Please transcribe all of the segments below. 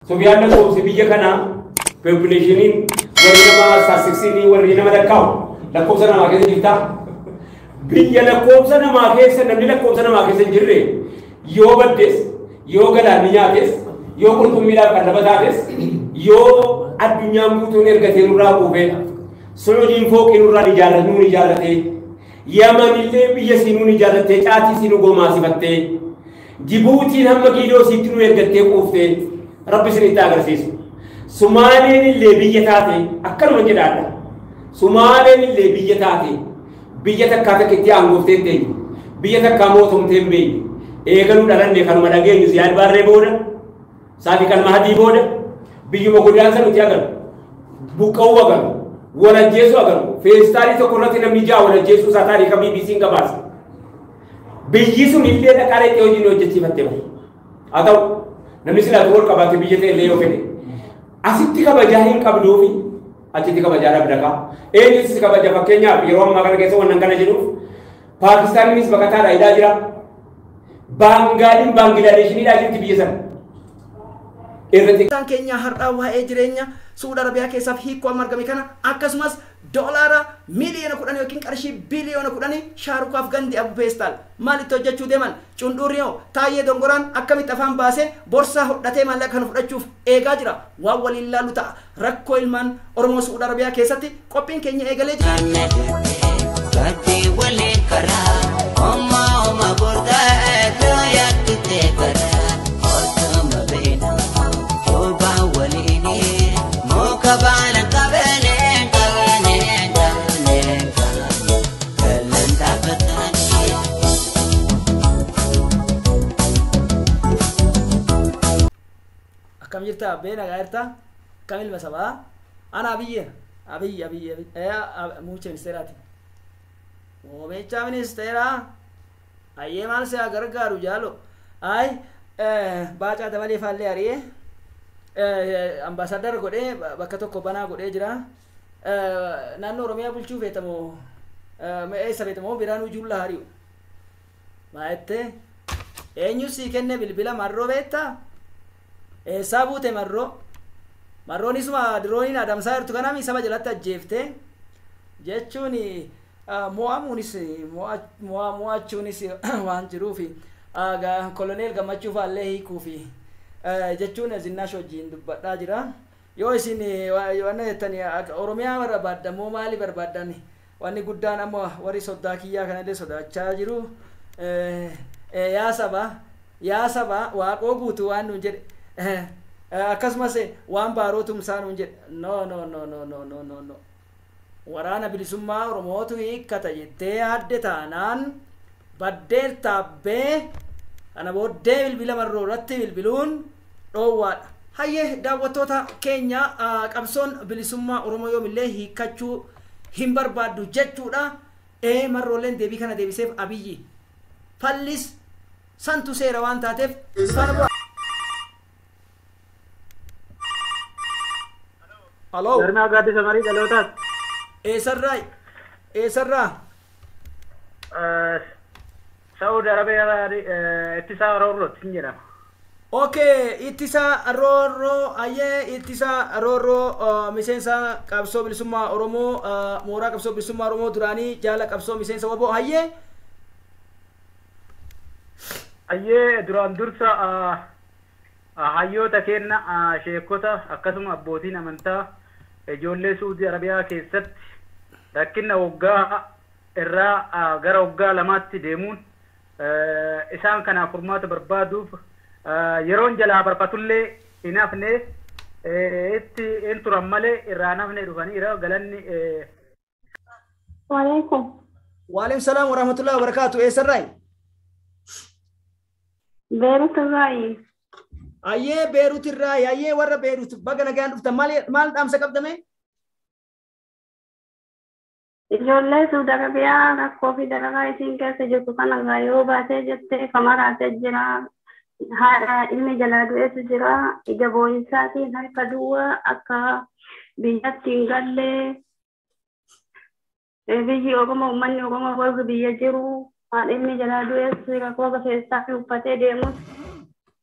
Sobiyan lakkoofsi biyya kanaa populationin warri nama statistiksii warri nama lakkaa'u lakkoofsa namaa keessa jirta. Biyya lakkoofsa namaa keessa namni lakkoofsa namaa keessa hin jirre yoo baddes yoo galaanni nyaates yoo qurxummiidhaaf kan dabataates yoo addunyaan guutuun ergatee nurraa buufee Suudiin fooqii nurraa ijaarratuun ijaarratee Yamanillee biyya sinuun ijaarrattee caatii sinu goomaasifattee Jibuutiin hamma kiiloo siitti nu ergattee quuftee Rabbi isinitti agarsiisu. Sumaaleen illee biyya taate akkanuma jedhaadha. Sumaaleen illee biyya taate biyya takkaa takkitti aangooftee ta'e biyya takkaa mootumtee hin beekne eegaluu dhalanne kanuma dhageenyu Ziyaad Barree booda Saafi kan Mahadii booda biyyuma godaansa nuti agarru buqqa'uu agarru walajjeessu agarru feestaalii tokko irratti namni ja'a walajjeessuu isaa taariika BBC'n gabaasa. Biyyi sun illee dhaqaalee ta'ee hojii hojjechiifattee bahe. Haa ta'u namni silaatu wal qabaate biyya ta'e illee yoo fedhe asitti kabajaa hin qabduufi achitti kabajaa dhabdakaa. Eenyusis kabaja fakkeenyaaf yeroo ammaa kana keessa wannan kana jedhuuf Paakistaanis baqataadha hidhaa jira. Baangaaliin Baangilaadeeshiniidhaa jirti biyya sana. Isaan keenya har'aa waa'ee jireenya Suudi Arabiyaa keessaaf hiikoo amma argame kana akkasumas doolaara miliyoona 10 yookiin qarshii biliyoona 10 Shaarukaaf gandi Abu Feestaal maalitti hojjechuu deeman cundurriyoo Taayyee Dongoraan akkamitti afaan baasee borsaa hodhatee maallaqa kana fudhachuuf eegaa jira waan waliin ilaallu ta'a rakkoo ilmaan Oromoo Suudi Arabiyaa keessatti qophiin keenya eegalee jira. Akkam jirta abbee nagaa jirta kam ilma sabaa ana abiyyi muucha ministeeraati muumicha ministeeraa ayyee maal si gargaaru jaalo ay baacaa dabalee faallee ari'ee ambaasaadar godhee bakka tokko banaa godhee jira naannoo Oromiyaa bulchuu feetamoo eessa feetamoo Biraanuu Juullaa hari'u maayettee eenyu sii kenne bilbila marroo beektaa eessaa buute marroonisuma dirooniin adamsaa jirtu kanami saba jalatti ajjeefte jechuun mo'achuunis waan jiruufi koloneel gammachuu faallee hiikuufi jechuun zinnaash wajjiin dubbadhaa jira yoo isin wanna jettani Oromiyaa barbaaddamoo maali barbaaddan wanni guddaan amma warri soddaa kiyyaa kanallee sodaachaa jiru yaa saba waaqoo guutu waan nuun jedhe akkasumas waan baarootumsaa nuun jedhe no waraana bilisummaa Oromootu hiikkata jettee adde taanaan baddeen taabbee ana booddee bilbila marroo irratti bilbiluun dhoowwaadha. Hayyee daawwattoota keenya qabsoon bilisummaa Oromoo yoomillee hiikkachuu hin barbaaddu jechuudha. Marroolleen deebii kana deebiseef Abiyyi fallis santu seera waan taateef sana Hello. Darma gadi samari dalotas. Sarra. Saudi Arabia ittisa Roro tinjira. Okay, ittisa Roro aye ittisa Roro miseensa qabsoo bilisummaa Oromoo mooraa qabsoo bilisummaa Oromoo duraanii jaala qabsoo miseensa waboo aye duraan dursa hayyoota kenna sheekota akkasuma abbootiin amantaa ijoollee Saudi Arabiyaa keessatti rakkina waggaa irraa gara waggaa lamaatti deemuun isaan kana furmaata barbaaduuf yeroon jalaa barfatullee hin hafne itti enturan malee irraa nafne dhufaniira galanni Waalaikum salaam wa rahmatullahi wa barakatuh eessarraayi Beirut irraayi ayyee Beirut irraayi ayyee warra Beirut baga nagaan dhuftan maal dhaamsa qabdame ijoollee Saudi Arabiyaa rakkoo fi dararaa isiin keessa jirtu kana yoo baatee jettee kamaraatee jira haadha ilmi jalaa du'eetu jira ija boo'insaatiin harka duwwaa akka biyyatti hin gallee biyyi Oromoo uummanni Oromoo warri biyya jiru haadha ilmi jalaa du'eetu rakkoo keessaa uffatee deemus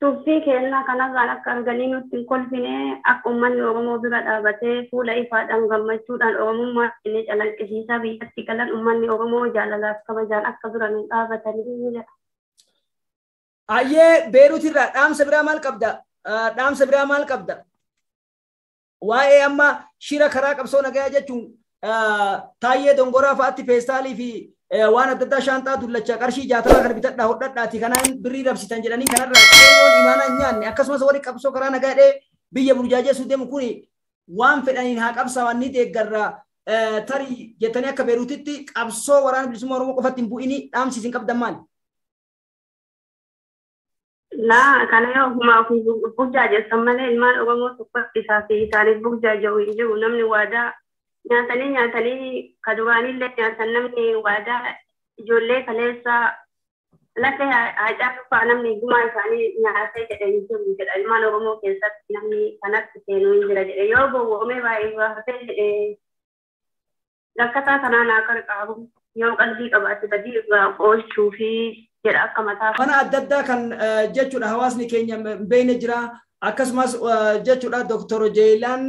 tuffii kennaa kanarraan akka arganii nutti hin kolfine akka uummanni Oromoo bira dhaabatee fuula ifaadhaan gammachuudhaan Oromummaa inni calaqqisiisaa biyyatti galan uummanni Oromoo jaalalaaf kabajaan akka bira nu dhaabatanii jira. Ayyee Beeruutirraa dhaamsa biraa maal qabda? Dhaamsa biraa maal qabda? Waa'ee amma shira karaa qabsoo nagayaa jechuun Taayyee Dongoraa fa'aatti feestaalii fi waan adda addaa shaantaa dullachaa qarshii 60 kan bitadhaa hodhadhaati kanaan birrii rabsitan jedhanii kanarraa qeerroon imaanaa hin nyaanne akkasumas warri qabsoo karaa nagaadhee biyya burjaajeessuu deemu kun waan fedhaniin haa qabsaa'an ni deeggarraa tarii jettanii akka Beeruutitti qabsoo waraana bilisummaa Oromoo qofatti hin bu'ini dhaamsi isin qabdan maali? Laa kana yoo humaa ofii burjaajessan malee ilmaan Oromoo tokkotti isaa fi isaaniif burjaaja'u hin jiru namni waadaa nyaatanii kaduraanillee nyaatan namni waadaa ijoollee kaleessa lafa haacaa fa'aa namni gumaa isaanii nyaatee jedhanii jiru jedha ilmaan Oromoo keessatti namni kanatti seenuu hin jira jedhe yoo gowwoomee baay'ee baafate jedhe rakkataa kanaan haa qarqaabu yoo qalbii qabaate badii irraa oolchuu fi jedha akka mataa. Mana adda addaa kan jechuudha hawaasni keenya beekne jira akkasumas jechuudha Dr. Jeelaan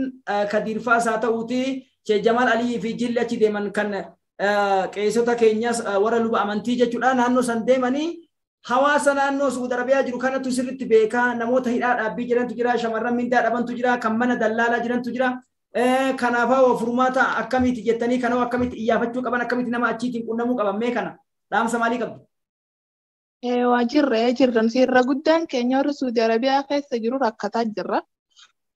Kadiirfaa isaa ta'uuti. Sheikh Jamal Ali fi Jilli achi deeman kan qeessota keenyas warra luba amantii jechuudha naannoo san deemanii hawaasa naannoo Saudi Arabiyaa jiru kanatu sirriitti beekaa namoota hidhaa dhaabbii jirantu jira shamarran mindaa dhabantu jira kan mana dallaalaa jirantu jira kanaafuu furmaata akkamitti jettanii kanoo akkamitti iyyaafachuu qaban akkamitti nama achiitiin qunnamuu qaban mee kana dhaamsa maalii qabdu? Jirran sirra guddaan keenya warra Saudi Arabiyaa keessa jiru rakkataa jirra.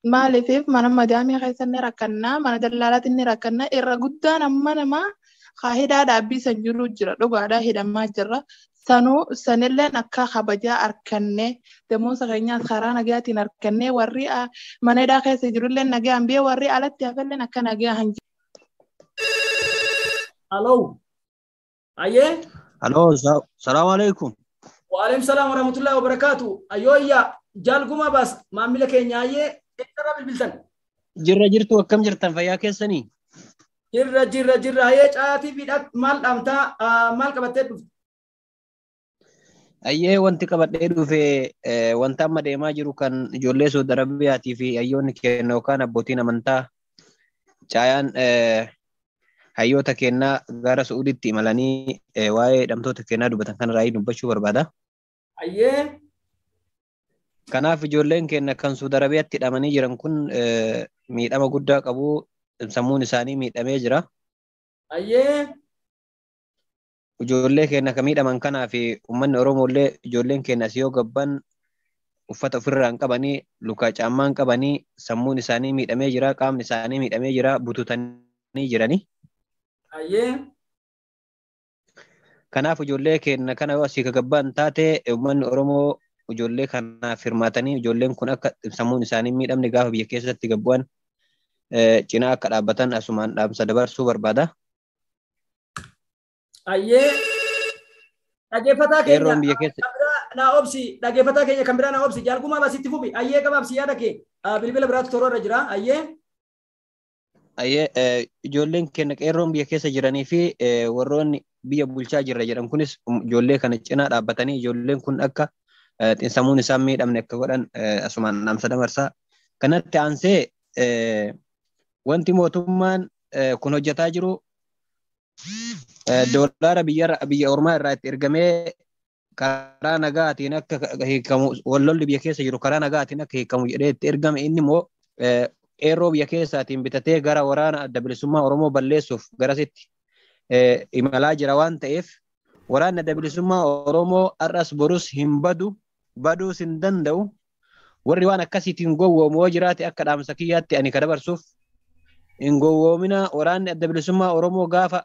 Maaliif mana madaamii keessa ni rakkannaa mana dallaalaatti ni rakkannaa irra guddaan amma namaa hidhaa dhaabbii san jiru jira dhugaadhaa hidhamaa jirra sanilleen akka kabajaa arkannee deemsa keenyaas karaa nagayaatiin arkannee warri mana hidhaa keessa jirullee nagaan biyya warri alatti hafalleen akka nagaa hin jiru. Hello. Ayyee. Hello. Salaamu alaikum. Wa alaikum salaam wa rahmatullahi wa barakatuh. Ayyooyya jaalguma bas maamila keenya ayyee. Jirra jirtu akkam jirtan fayyaa keessanii? Jirra hayee caatii fi maal dhaamtaa maal qabattee dhufte? Ayyee wanti qabadhee dhufe wanta amma deemaa jiru kan ijoollee Saudi Arabiyaatii fi hayyoonni keenya yookaan abbootiin amantaa caayaan hayyoota keenyaa gara Saa'udiitti imalanii waa'ee hidhamtoota keenyaa dubbatan kan raayii dubbachuu barbaada. Ayyee. Kanaaf ijoolleen keenya kan Saudi Arabiyaatti hidhamanii jiran kun miidhama guddaa qabu sammuun isaanii miidhamee jira. Ayyee. Ijoollee keenya kan miidhaman kanaaf uummanni Oromoollee ijoolleen keenya yoo gabban uffata ofirraa hin qabanii lukaa caammaa hin qabanii sammuun isaanii miidhamee jira qaamni isaanii miidhamee jira bututanii jiranii. Ayyee. Kanaaf ijoollee keenya kana yoo asii gabbaan taate uummanni Oromoo ijoollee kanaaf hirmaatanii ijoolleen kun akka sammuun isaanii miidhamne gaafa biyya keessatti gabbu'an cinaa akka dhaabbatan asumaan dhaamsa dabarsuu barbaada. Ayyee dhaggeeffataa keenya naa obsi dhaggeeffataa keenya kan biraa naa obsi jaalgumaa basitti fufi ayyee gabaabsi yaada kee bilbila biraatu toroo irra jira ayyee. Ayyee ijoolleen keenya qeerroon biyya keessa jiranii fi warroonni biyya bulchaa jirra jedhan kunis ijoollee kana cinaa dhaabbatanii ijoolleen kun akka sammuun isaan miidhamne akka godhan asumaan dhaamsa dabarsaa. Kanatti aansee wanti mootummaan kun hojjetaa jiru doolaara biyya ormaa irraa itti ergamee karaa nagaatiin akka hiikamu wallolli biyya keessa jiru karaa nagaatiin akka hiikamu jedhee itti ergame inni immoo qeerroo biyya keessaatiin bitatee gara waraana adda bilisummaa Oromoo balleessuuf garasitti imalaa jira waan ta'eef waraanni adda bilisummaa Oromoo har'as borus hin baduus hin danda'u warri waan akkasiitiin gowwoomu yoo jiraate akka dhaamsa kiyyaatti ani ka dabarsuuf hin gowwoomina waraanni adda bilisummaa Oromoo gaafa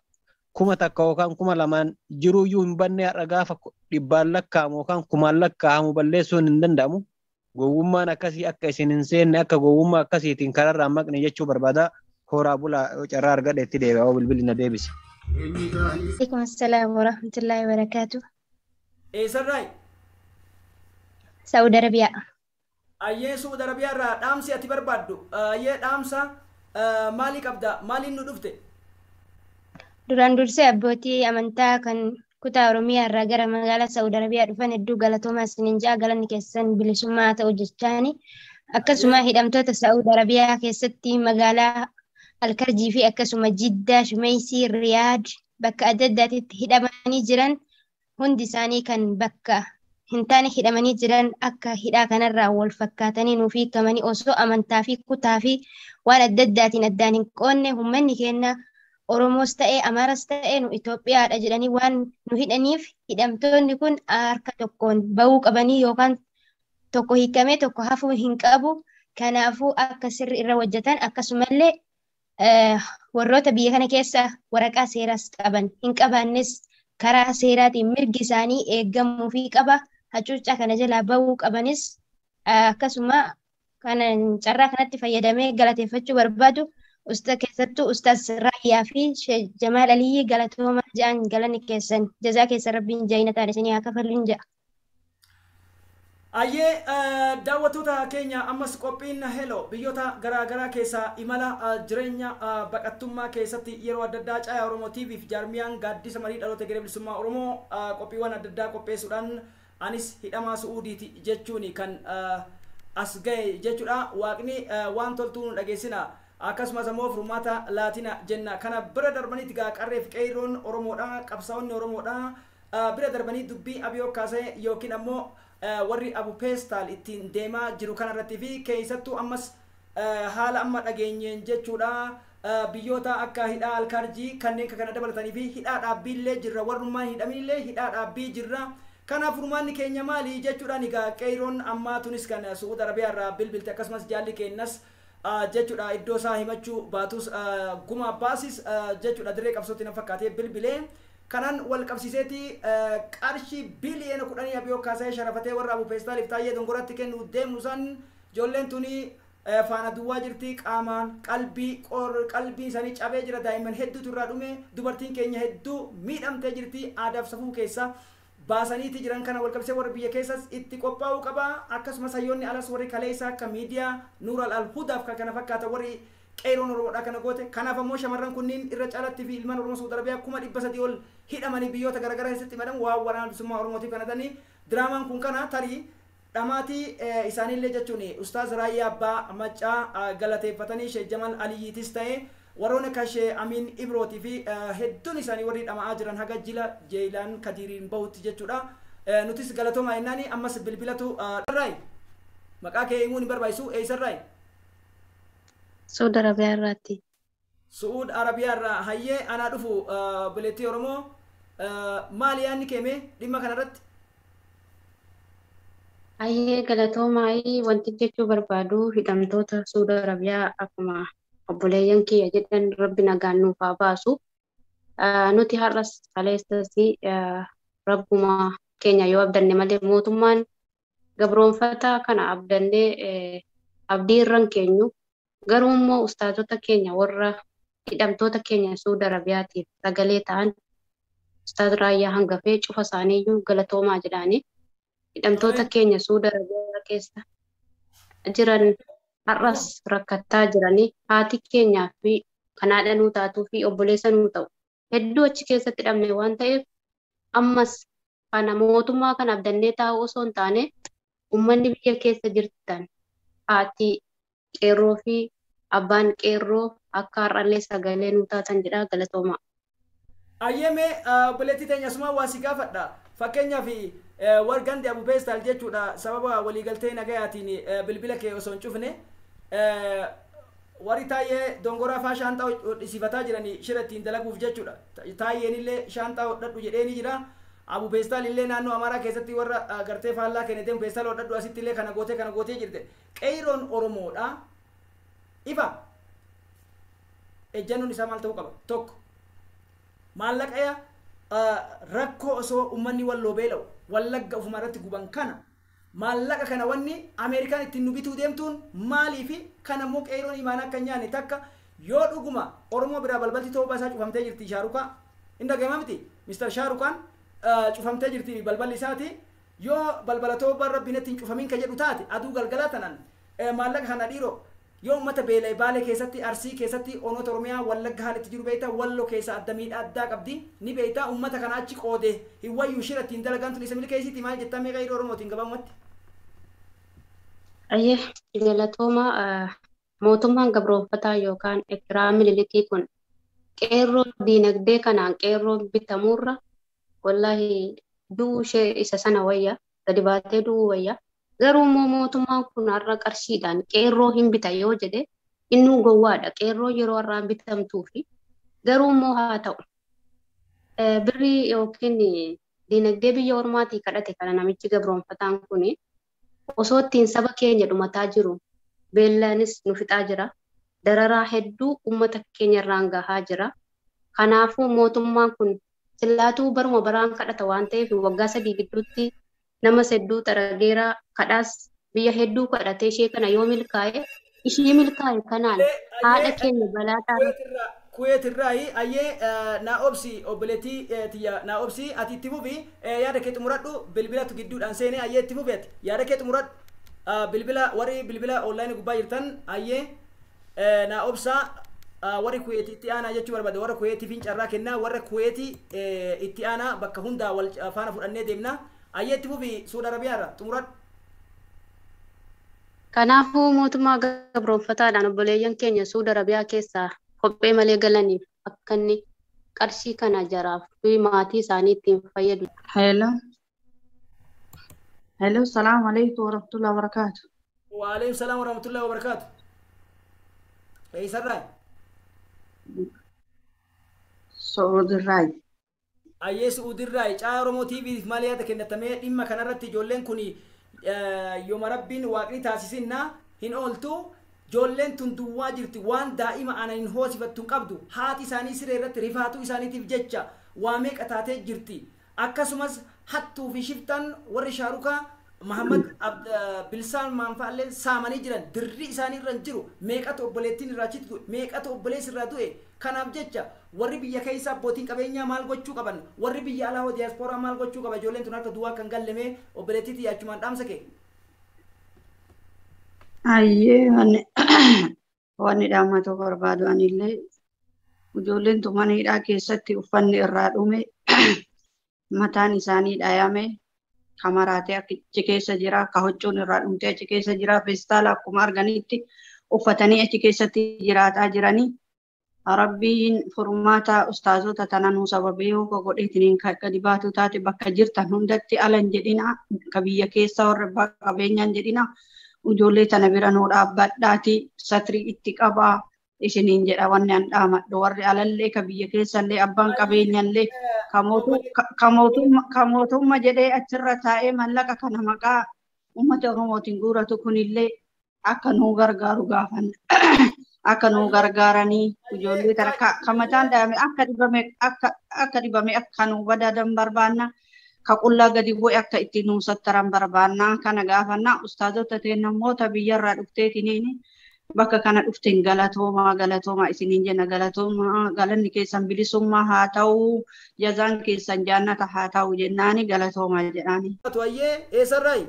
1,000 yookaan 2,000 jiruuyyuu hin banne har'a gaafa 100 lakkaa'amu yookaan 1,000 lakkaa'amu balleessuun hin danda'amu. Gowwummaan akkasii akka isin hin seenne akka gowwummaa akkasiitiin kararraa maqne jechuu barbaada. Horaa bulaa carraa argadhe itti deebi'aa bilbilli na deebise. Waalaikum assalam warahmatullahi wabarakatuh. Eessarraa? Saudi Arabiyaa. Ayyee Saudi Arabiyaa irraa dhaamsi ati barbaaddu ayyee dhaamsa maalii qabda maaliin nu dhufte? Duraan dursee abbootii amantaa kan kutaa Oromiyaa irraa gara magaalaa Saawud Arabiyaa dhufan hedduu galatoomaa isiniin ja'a galanni keessan bilisummaa ta'u jechaani. Akkasuma hidhamtoota Saawud Arabiyaa keessatti magaalaa Alkarjii fi akkasuma Jiddaa, Shumeysii, Riyaad bakka adda addaatti hidhamanii jiran hundi isaanii kan bakka hin taane hidhamanii jiran akka hidhaa kanarraa wal fakkaatanii nuuf hiikamanii osoo amantaa fi kutaa fi waan adda addaatiin addaan hin qoonne uummanni keenya Oromoos ta'ee Amaaras ta'ee nu Itoophiyaadha jedhanii waan nu hidhaniif hidhamtoonni kun harka tokkoon bahuu qabanii yookaan tokko hiikamee tokko hafuu hin qabu. Kanaafuu akka sirri irra hojjetan akkasumallee warroota biyya kana keessa waraqaa seeraas qaban hin qabaannes karaa seeraatiin mirgi isaanii eegamuu fi qaba. Hacuuccaa kana jalaa bahuu qabanis akkasuma kana carraa kanatti fayyadamee galateeffachuu barbaadu keessattuu Ustaaz Raayyaa fi Jamaal Aliyyi galatoomaa jedhan galanni keessan jazaa keessa rabbiin jaayina taane isinii haa kafalluun jedha. Ayyee daawwattoota keenya ammas qophiin hello biyyoota garaagaraa keessa imala jireenya baqattummaa keessatti yeroo adda addaa caayaa Oromoo TV fi jaarmiyaan gaaddisa marii dhaloota garee bilisummaa Oromoo qophiiwwan adda addaa qopheessuudhaan anis hidhamaa Su'uudiiti jechuun kan as gahe jechuudha. Waaqni waan toltuu nu dhageessina akkasumas ammoo furmaata laatina jenna. Kana bira darbanitti qarreef qeerroon Oromoodha qabsaa'onni Oromoodha bira darbanii dubbii Abiyoo kaasee yookiin ammoo warri Abu Peestal ittiin deemaa jiru kanarratti fi keessattuu ammas haala amma dhageenyeen jechuudha. Biyyoota akka hidhaa Alkarjii kanneen kana dabalatanii fi hidhaa dhaabbiillee jirra warrummaan hidhaminillee hidhaa dhaabbii jirra. Kanaaf furmaanni keenya maali jechuudhaan egaa qeerroon ammaa tunis kan Su'uud Arabiyaa irraa bilbilte akkasumas jaalli keenyas jechuudha iddoo isaa himachuu baatus guma baasis jechuudha dirree qabsootti na fakkaatee bilbilee kanaan wal qabsiiseeti qarshii biliyoona 10 Abiyoo kaasee sharafatee warra Abu Peestaaliif taayee dongoratti kennu deemnu san ijoolleen tuni faana duwwaa jirti qaamaan qalbii isaanii cabee jira. Daa'imman hedduutu irraa dhume dubartiin keenya hedduu miidhamtee jirti. Aadaaf safuu keessa baasaniiti jiran kana wal qabsee warra biyya keessas itti qophaa'uu qaba. Akkasumas hayyoonni alas warri kaleessa akka miidiyaa Nuural Al-Hudaaf kan kana fakkaata warri qeerroon Oromoodha kana goote. Kanaaf ammoo shamarran kunniin irra caalatti fi ilmaan Oromoo Saawud Arabiyaa 300 ol hidhamanii biyyoota garaagaraa keessatti hidhaman waan waraana bilisummaa Oromootiif kanatanii diraamaan kun kana tarii dhamaatii isaaniillee jechuun Ustaaz Raayyaa Abbaa Maccaa galateeffatanii Sheekh Jamaal Aliyyiitis ta'ee warroonni akka Sheekh Amiin Ibrootii fi hedduun isaanii warri dhama'aa jiran haga jila Jeelaan Kadiiriin bahutti jechuudha. Nutis galatoomaa jennaani ammas bilbilatu Raay maqaa kee himuun hin barbaachisu eessarraay? Saawud Arabiyaa irraatti. Saawud Arabiyaa irraa hayyee anaa dhufu bileettii Oromoo maali yaadni keemee dhimma kanarratti? Hayyee galatoomaa wanti jechuu barbaadu hidhamtoota Saawud Arabiyaa akkuma obboleeyyan kiyya jedhan rabbi nagaan nuuf haa baasu. Nuti har'as kaleessasi rabbuma keenya yoo abdanne malee mootummaan gabroonfataa kana abdannee abdii irran keenyu garuu immoo ustaazota keenya warra hidhamtoota keenya Saawud Arabiyaatiif sagalee ta'an Ustaaz Raayyaa hangafee cufa isaaniiyyuu galatoomaa jedhaani. Hidhamtoota keenya Saawud Arabiyaa keessa jiran har'as rakkattaa jiranii haati keenyaa fi kanaadha nuu taatuu fi obboleessa nuu ta'u hedduu achi keessatti hidhamne waan ta'eef ammas kana mootummaa kan abdannee taa'u osoo hin taane uummanni biyya keessa jirtan haati qeerroo fi abbaan qeerroo akka har'allee sagalee nuu taatan jedha galatoomaa. Ayyeme obboleettii teenya asuma waa si gaafadha. Fakkeenyaaf wargandi Abu Peestal jechuudha sababa waliigaltee nagayaatiin bilbila kee osoo hin cufne warri taayee dongoraa faa shaanxaa hodhisiifataa jiranii shira ittiin dalaguuf jechuudha. Taayeen illee shaanxaa hodhadhu jedheeni jira. Abu Peestal illee naannoo Amaaraa keessatti warra gartee faallaa kennetee Peestal hodhadhu asitti illee kana gootee jirte. Qeerroon Oromoodha. Ifa ejjannoon isaa maal ta'uu qaba? Tokko maallaqaya rakkoo osoo ummanni walloo beela'u wallagga ufuma irratti guban kana maallaqa kana wanni Ameerikaan ittiin nu bituu deemtuun maalii fi kana immoo qeerroon imaanaa akka nyaanne takka yoo dhuguma Oromoo biraa balbalti ta'uu isaa cufamtee jirti Shaarukaa hin dhagahamaa miti Mr. Shaarukaan cufamtee jirti balballi isaati yoo balbala ta'uu barra binetti hin cufamin ka jedhu taate aduu galgalaa tanan maallaqa kana dhiiroo yoo ummata beelay baalee keessatti arsii keessatti onoota oromiyaa wallagga haala itti jiru beeyta walloo keessa adda miidhaa addaa qabdi ni beeyta ummata kana achi qoode hiwayyuu shira ittiin dalagaan tun isa milkeessitti maal jettaa meeqa yeroo oromootiin gabaamatti. Ayyee galatooma mootummaan gabroonfataa yookaan Ekiraam Minilikii kun qeerroo diinagdee kanaan qeerroo bitamuurra wallahi du'uu ishee isa sana wayya gadi baatee du'uu wayya. Garuu immoo mootummaan kun har'a qarshiidhaan qeerroo hin bita yoo jedhe inni gowwaadha. Qeerroo yeroo har'aan bitamtuu fi garuu immoo haa ta'u birrii yookiin diinagdee biyya ormaatii kadhate kana namichi gabroonfataan kun osoo ittiin saba keenya dhumataa jiru beellaanis nu fixaa jira. Dararaa hedduu uummata keenya irraan gahaa jira. Kanaafuu mootummaan kun sillaatuu baruma baraan kadhata waan ta'eef waggaa 3 gidduutti nama hedduu xarageera kadhaas biyya hedduu kadhatee ishee kana yoo milkaa'e ishee milkaa'e kanaan haadha keenya balaa taa'e. Kuweet irraayi ayyee naa obsi obboleettii tiyya naa obsi ati itti fufi yaada kee xumuradhu bilbilatu gidduudhaan seenee ayyee itti fufi ati yaada kee xumuradhu bilbila warri bilbila onlaayinii gubbaa jirtan ayyee naa obsaa warri kuweetii itti aanaa jechuu barbaade warra kuweetiifiin carraa kennaa warra kuweetii itti aanaa bakka hundaa wal faana fudhannee deemna. Ayyee fufi Suudi Arabiyaarra xumuradhu. Kanaafuu mootummaa gabroonfataadhaan obboleeyyan keenya Suudi Arabiyaa keessaa kophee malee galaniif akka inni qarshii kana jaraaf fi maatii isaanii ittiin fayyadu. Hello, salaam alaikum warahmatullahi wabarakatuh. Wa alaikum salaam warahmatullahi wabarakatuh. Eessarraa? Suudirraa. Ayyee Suudirraa caa Oromoo TV'f maal yaada kennatamee dhimma kanarratti ijoolleen kun yooma rabbiin waaqni taasisinna hin ooltu ijoolleen tun duwwaa jirti waan daa'ima ana hin hoosifattu qabdu haati isaanii siree irratti rifaatuu isaaniitiif jecha waa meeqa taatee jirti akkasumas hattuu fi shiftan warri shaarukaa Muhammad Bilsaan maanfaallee saamanii jiran dirri isaanii irra jiru meeqatu obboleettiin irraa chitu meeqatu obboleessi irraa du'e kanaaf jecha warri biyya keessa abbootiin qabeenyaa maal gochuu qaban warri biyya alaa hoo diiyaaspooraa maal gochuu qaba ijoolleen tun akka duwwaa kan gallemee obboleettii xiyyachumaan dhaamsa kee. Ayyee wanni dhaammatu barbaadu anillee ijoolleen tun mana hidhaa keessatti uffanni irraa dhume mataan isaanii dhayame kamaraatee achi keessa jira ka huccuun irraa dhumtee achi keessa jira feestaala akkuma arganitti uffatanii achi keessatti jiraataa jiranii rabbiin furmaata ustaazota tananuu sababii yoo godheetiniin gadi baatu taate bakka jirtan hundatti alan jedhina ka biyya keessa warra abbaa qabeenyaan jedhina ijoollee tana bira nuu dhaabbadhaati satrii itti qabaa isiniin jedha wanni an dhaamadhu warri alallee ka biyya keessallee abbaan qabeenyallee ka mootummaa jedhee achirra taa'ee mallaqa kana maqaa uummata oromootiin guuratu kunillee akka nuu gargaaru gaafanna akka nuu gargaaranii ijoollee tana ka mataan dhayame akka dhibame akka nuu badaadan barbaanna ka qullaa gadi bu'e akka itti nuu sattaran barbaanna kana gaafanna ustaazota ta'e namoota biyyarraa dhufteetiniini bakka kana dhufteen galatoomaa isiniin jenna galatoomaa galanni keessan bilisummaa haa ta'u jazaan keessan jaannata haa ta'u jennaani galatoomaa jedhaani. Ayyee eessarraayi?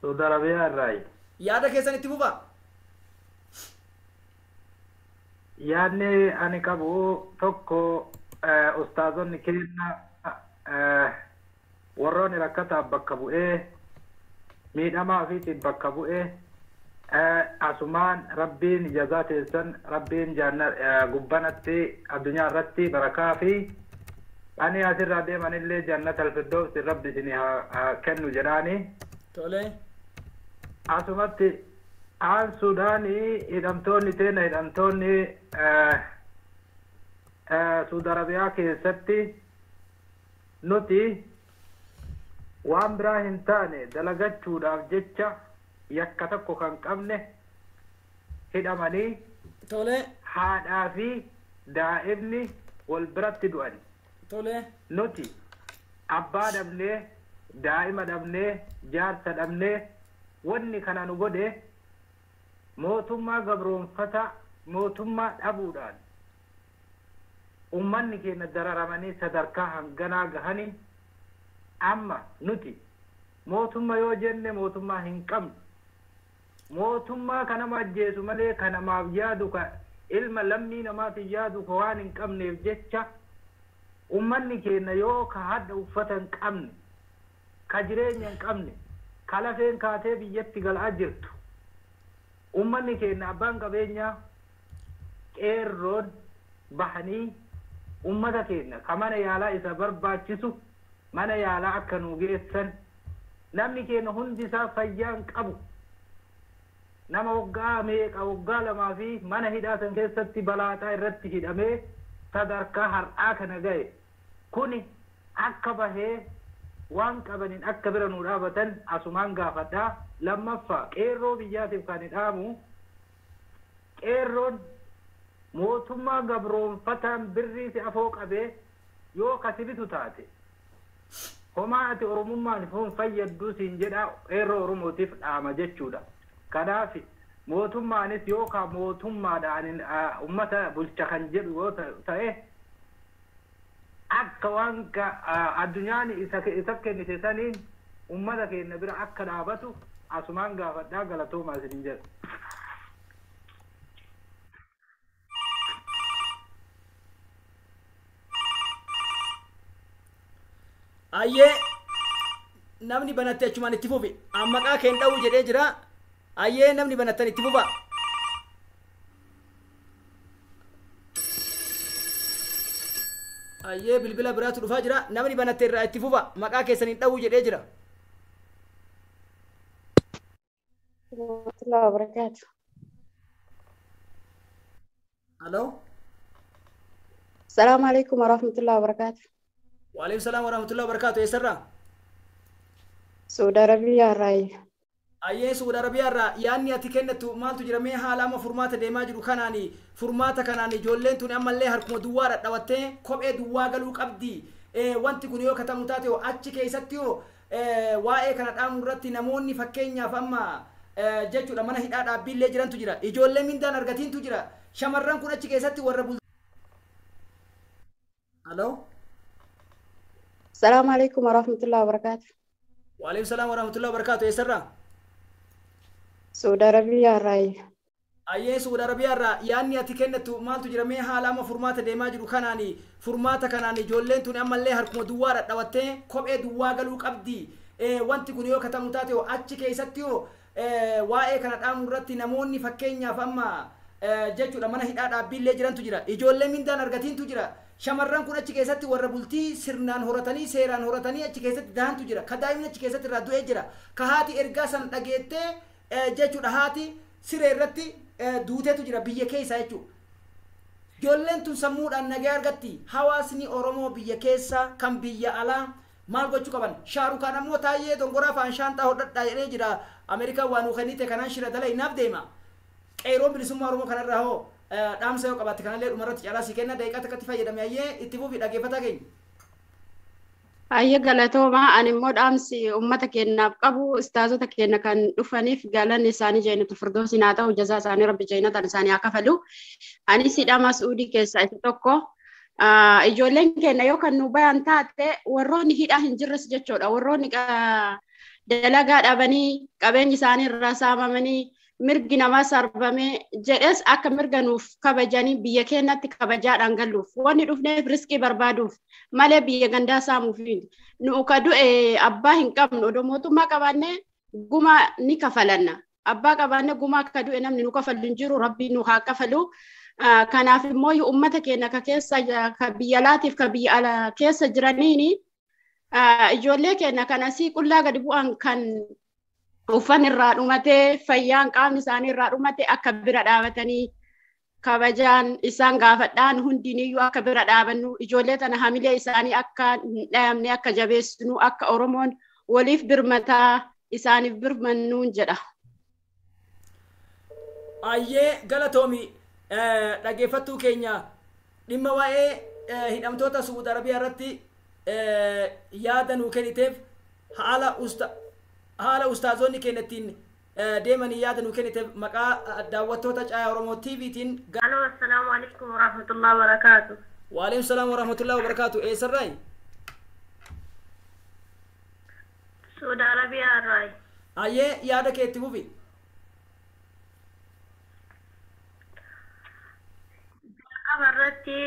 Suudi Arabiyaa irraayi. Yaada keessan itti fufa? Yaadni ani qabu tokko ustaazonni keenya warroonni rakkataaf bakka bu'ee miidhamaa ofiitiif bakka bu'ee asumaan rabbiin jazaa teessan rabbiin gubbanatti addunyaa irratti barakaa fi ani asirraa deemanillee jannata alfirdoosi rabbi isin kennu jedhaani. Tole. Asumatti aan Suudaanii hidhamtoonni teena hidhamtoonni Suudi Arabiyaa keessatti nuti waan biraa hin taane dalagachuudhaaf jecha yakka tokko kan qabne hidhamanii Tole. haadhaa fi daa'imni wal biratti du'an. Tole. Nuti abbaa dhabnee daa'ima dhabnee jaarsa dhabnee wanni kana nu godhe mootummaa gabroonfata mootummaa dhabuudhaan ummanni keenya dararamanii sadarkaa hanganaa gahanii amma nuti mootummaa yoo jenne mootummaa hin qabnu mootummaa kanama ajjeesu malee kanamaaf yaadu ka ilma lammii namaatiif yaadu ka waan hin qabneef jecha ummanni keenya yoo ka hadda uffata hin qabne ka jireenya hin qabne ka lafeen kaatee biyyatti galaa jirtu ummanni keenya abbaan qabeenyaa qeerroon bahanii ummata keenya ka mana yaalaa isa barbaachisu mana yaalaa akka nuu geessan namni keenya hundi isaa fayyaa hin qabu nama waggaa meeqa waggaa lamaa fi mana hidhaa san keessatti balaataa irratti hidhamee sadarkaa har'aa kana ga'e kuni akka bahee waan qabaniin akka bira nuu dhaabatan asumaan gaafadhaa lammaffaa qeerroo biyyaatiif kan hidhaamu qeerroon mootummaa gabroonfataan birrii si afoo qabee yoo kasibitu taate homaa ati oromummaan foon fayyaddu siin jedha qeerroo oromootiif dhaama jechuudha kanaaf mootummaanis yookaan mootummaadhaan ummata bulcha kan jedhu yoo ta'e akka waan addunyaan isa kennite saniin ummata keenya bira akka dhaabatu asumaan gaafadhaa galatoomaa isin jedhu. Ayyee namni banatte achumaan itti fufi maqaa keen dha'uu jedhee jira. Ayyee namni banattan itti fufa. Ayyee bilbila biraatu dhufaa jira. Namni banatte irraa itti fufa maqaa keessaniin dha'uu jedhee jira. warahmatullahi wabarakatuh. Halo. Assalamualaikum warahmatullahi wabarakatuh. Waalaikumsalam warahmatullahi wabarakatuh. Eessarraa? Saudi Arabiyaa irraa. Ayyee Saudi Arabiyaa irraa yaanni ati kennatu maaltu jira mee haala amma furmaata deemaa jiru kanaani furmaata kanaan ijoolleen tun ammallee harkuma duwwaa dhadhawattee kophee duwwaa galuu qabdi. Wanti kun yoo katamu taate achi keessatti waa'ee kana dhaamu irratti namoonni fakkeenyaaf amma jechuudha mana hidhaa dhaabbiillee jirantu jira. Ijoollee mindaan argatiintu jira. Shamarran kun achi keessatti warra bul. Halo. Assalamualaikum warahmatullahi wabarakatuh. Waalaikumsalam warahmatullahi wabarakatuh. Eessarraa? Saudi Arabiyaa irraa. Ayyee Saudi Arabiyaa irraa yaanni ati kennatu maaltu jira mee haala amma furmaata deemaa jiru kanaani furmaata kanaan ijoolleen tun ammallee harkuma duwwaa dhadhawattee kophee duwwaa galuu qabdi. Wanti kun yoo katamu taate achi keessatti waa'ee kana dhaamu irratti namoonni fakkeenyaaf amma jechuudha mana hidhaa dhaabbiillee jirantu jira. Ijoollee mindaan argatiintu jira. Shamarran kun achi keessatti warra bultii sirnaan horatanii seeraan horatanii achi keessatti dahantu jira. Ka daa'imni achi keessatti irraa du'ee jira. Ka haati ergaa san dhageettee jechuudha haati siree irratti duuteetu jira biyya keessa jechuudha. Ijoolleen tun sammuudhaan nagaa argatti. Hawaasni Oromoo biyya keessa kan biyya alaa maal gochuu qaban? Shaarukaan ammoo taayee dongoraa faan shaantaa hodhadhaa jedhee jira. Ameerikaan waan ukennite kanaan shira dala inaaf deema. Qeeroon bilisummaa Oromoo kanarraa hoo dhaamsa yoo qabaatte kanallee dhumarratti caalaa si kenna daqiiqaa takkatti fayyadame ayyee itti fufi dhaggeeffataa keenya. Ayya galatoomaa ani immoo dhaamsi ummata keenyaaf qabu istaazota keenya kan dhufaniif galanni isaanii jeenatu firdoosi naa ta'u jazaa isaanii rabbi jeenatan isaanii haa kafalu. Anis hidha Masuudii keessaa isa tokko. Ijoolleen keenya yoo kan nu bayan taate warroonni hidhaa hin jirres jechuudha. Warroonni dalagaa dhabanii qabeenyi isaanii irraa saamamanii mirgi namaa sarbame jedhes akka mirga nuuf kabajanii biyya keenyatti kabajaadhaan galluuf wanni dhufneef riskii barbaaduuf malee biyya gandaa saamuuf nu ka du'e abbaa hin qabnu odoo mootummaa qabaanne guma ni kafalanna abbaa qabaanne guma akka du'e namni nu kafalu hin jiru rabbii nu haa kafalu. Kanaaf immoo ummata keenya ka keessa ka biyya alaatiif ka biyya ala keessa jiraniini ijoollee keenya kan asii qullaa gadi bu'an kan uffanni irraa dhumatee fayyaan qaamni isaanii irraa dhumatee akka bira dhaabatanii kabajaan isaan gaafadhaan hundiiniyyuu akka bira dhaabannu ijoollee tana hamilee isaanii akka hin dhayamne akka jabeessinu akka Oromoon waliif birmataa isaaniif birmannuun jedha. Ayyee galatoomi dhaggeeffattuu keenya dhimma waa'ee hidhamtoota Saudi Arabiyaa irratti yaada nuu kenniteef haala ustaazonni keenyattiin deemanii yaada nuu kenniteef maqaa daawwattoota Caayaa Oromoo TVtiin. Aloo assalaamu alaikum warahmatullahi wabarakatuh. Waalaikum salaam warahmatullahi wabarakatuh. Eessarraa? Saudi Arabiyaa irraa. Ayyee yaada kee itti fufi. irratti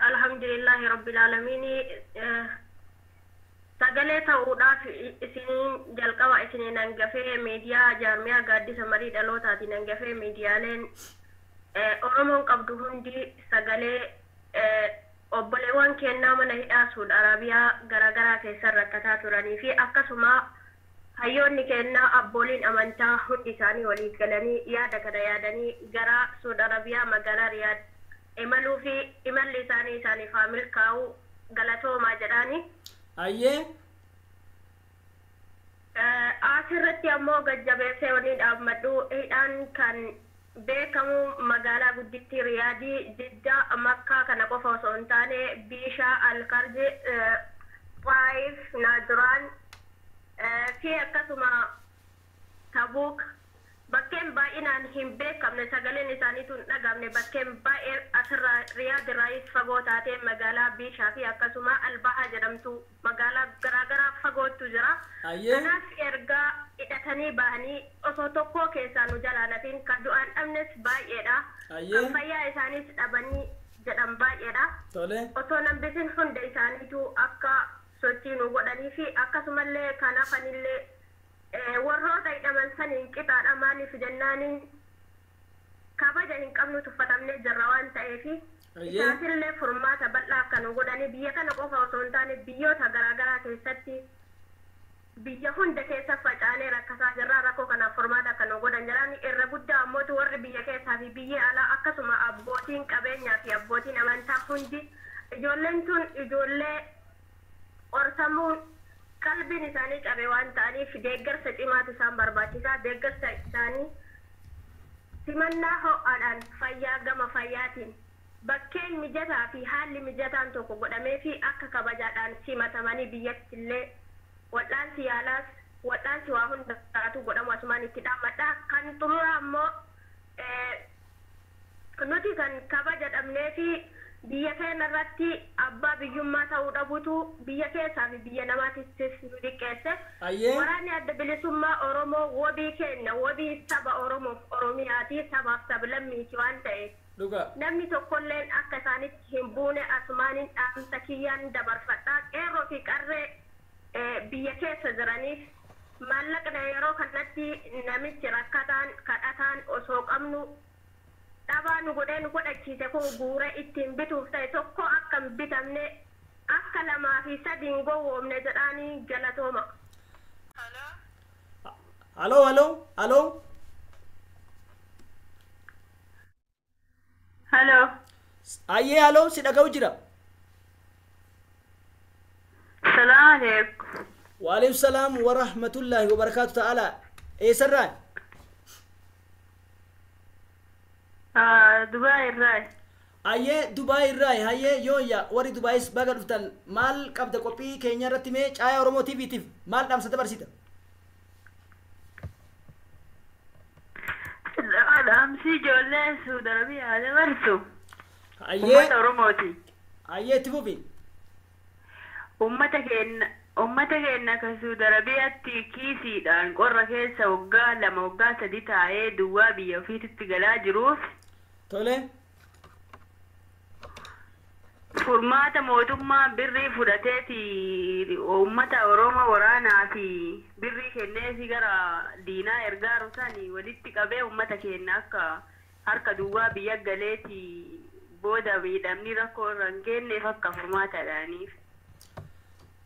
alhamdulillahi rabbil aalamiin sagalee ta'uudhaaf isiniin jalqaba isiniin hangafee miidiyaa jaarmiyaa gaaddisa marii dhalootaatiin hangafee miidiyaaleen Oromoon qabdu hundi sagalee obboleewwan kennaa mana hidhaa Saudi Arabiyaa garaagaraa keessa rakkataa turanii fi akkasuma hayyoonni kennaa abbooliin amantaa hundi isaanii walii galanii yaada kana yaadanii gara Saudi Arabiyaa magaalaa Riyaad imaluu fi imalli isaaniif haa milkaa'u galatoomaa jedhaani. Ayyee. Asirratti ammoo gajjabeessee waliin dhaabmadhu hidhaan kan beekamu magaalaa guddittii Riyaadii Jiddaa Makkaa kana qofa osoo hin taane Biishaa Alkarji Faayif Naajiraan fi akkasuma Tabuuk bakkeen baay'inaan hin beekamne sagaleen isaaniitu hin dhagamne bakkeen baay'ee asirraa Riyaad irraayis fagoo taatee magaalaa Biishaa fi akkasuma Albahaa jedhamtu magaalaa garaagaraa fagootu jira. Kanaaf ergaa hidhatanii bahanii osoo tokko keessaa nu jalaanatiin kan du'aan dhabnes baay'eedha. Kan fayyaa isaaniis dhabanii jedhan baay'eedha. Osoo nambisin hunda isaaniitu akka sochii nu godhanii fi akkasumallee kan hafanillee warroota hidhaman saniin qixaadha maaliif jennaaniin kabaja hin qabnu tuffatamnee jirra waan ta'eefi isaasillee furmaata bal'aa akka nu godhanii biyya kana qofa osoo hin taane biyyoota garaagaraa keessatti biyya hunda keessa facaanee rakkataa jirra rakkoo kanaaf furmaata akka nu godhan jedhan irra guddaa ammootu warri biyya keessaa fi biyya alaa akkasuma abbootiin qabeenyaa fi abbootiin amantaa hundi ijoolleen tun ijoollee qorsamuun qalbiin isaanii cabe waan ta'aniif deeggarsa cimaatu isaan barbaachisaa deeggarsa isaanii simannaa ho'aadhaan fayyaa gama fayyaatiin bakkeen mijataa fi haalli mijataan tokko godhamee fi akka kabajaadhaan simatamanii biyyattillee wal'aansi yaalaas wal'aansi waa hundaatu godhamu asumaan itti dhaammadha kan xumura ammoo nuti kan kabaja dhabnee fi biyya keenya irratti abbaa biyyummaa ta'uu dhabuutu biyya keessaa fi biyya namaattis nu dhiqqeesse. Waraanni adda bilisummaa Oromoo wabii keenya wabii saba Oromoof Oromiyaati sabaaf sablammiiti waan ta'eef. Namni tokkolleen akka isaanitti hin buune asumaaniin dhaamsa kiyyaan dabarfadhaa qeerroo fi qarree biyya keessa jiraniif maallaqna yeroo kanatti namichi rakkataan kadhataan osoo qabnu dhabaa nu godhee nu godhachiise kun guura ittiin bituuf ta'e tokko akka hin bitamne akka lamaa fi sadiin gowwoomne jedhaanii galatooma. Haloo. Ayyee haloo si dhaga'u jira. Salaamu alaikum. Waalaikum salaam wa rahmatullahi wa barakaatu ta'ala. Eessarraa? Dubaay irraa. Ayyee Dubaay irraa hayyee yooyya warri Dubaayis baga dhuftan maal qabda qophii keenya irratti mee caayaa Oromoo TVtiif maal dhaamsa dabarsita? Dhaamsi ijoollee Saudi Arabiyaa dabarsu. Ayyee Uummata Oromooti. Ayyee itti fufi. Uummata keenya kan Saudi Arabiyaatti kiisiidhaan qorra keessa waggaa 2 waggaa 3 taa'ee duwwaa biyya ofiitti galaa jiruuf. Tole. Furmaata mootummaa birrii fudhateeti uummata Oromoo waraanaa fi birrii kenneefi gara diinaa ergaaru sanii walitti qabee uummata keenya akka harka duwwaa biyya galeeti booda miidhamni rakkoo irra hin geenyeef akka furmaataadhaaniif.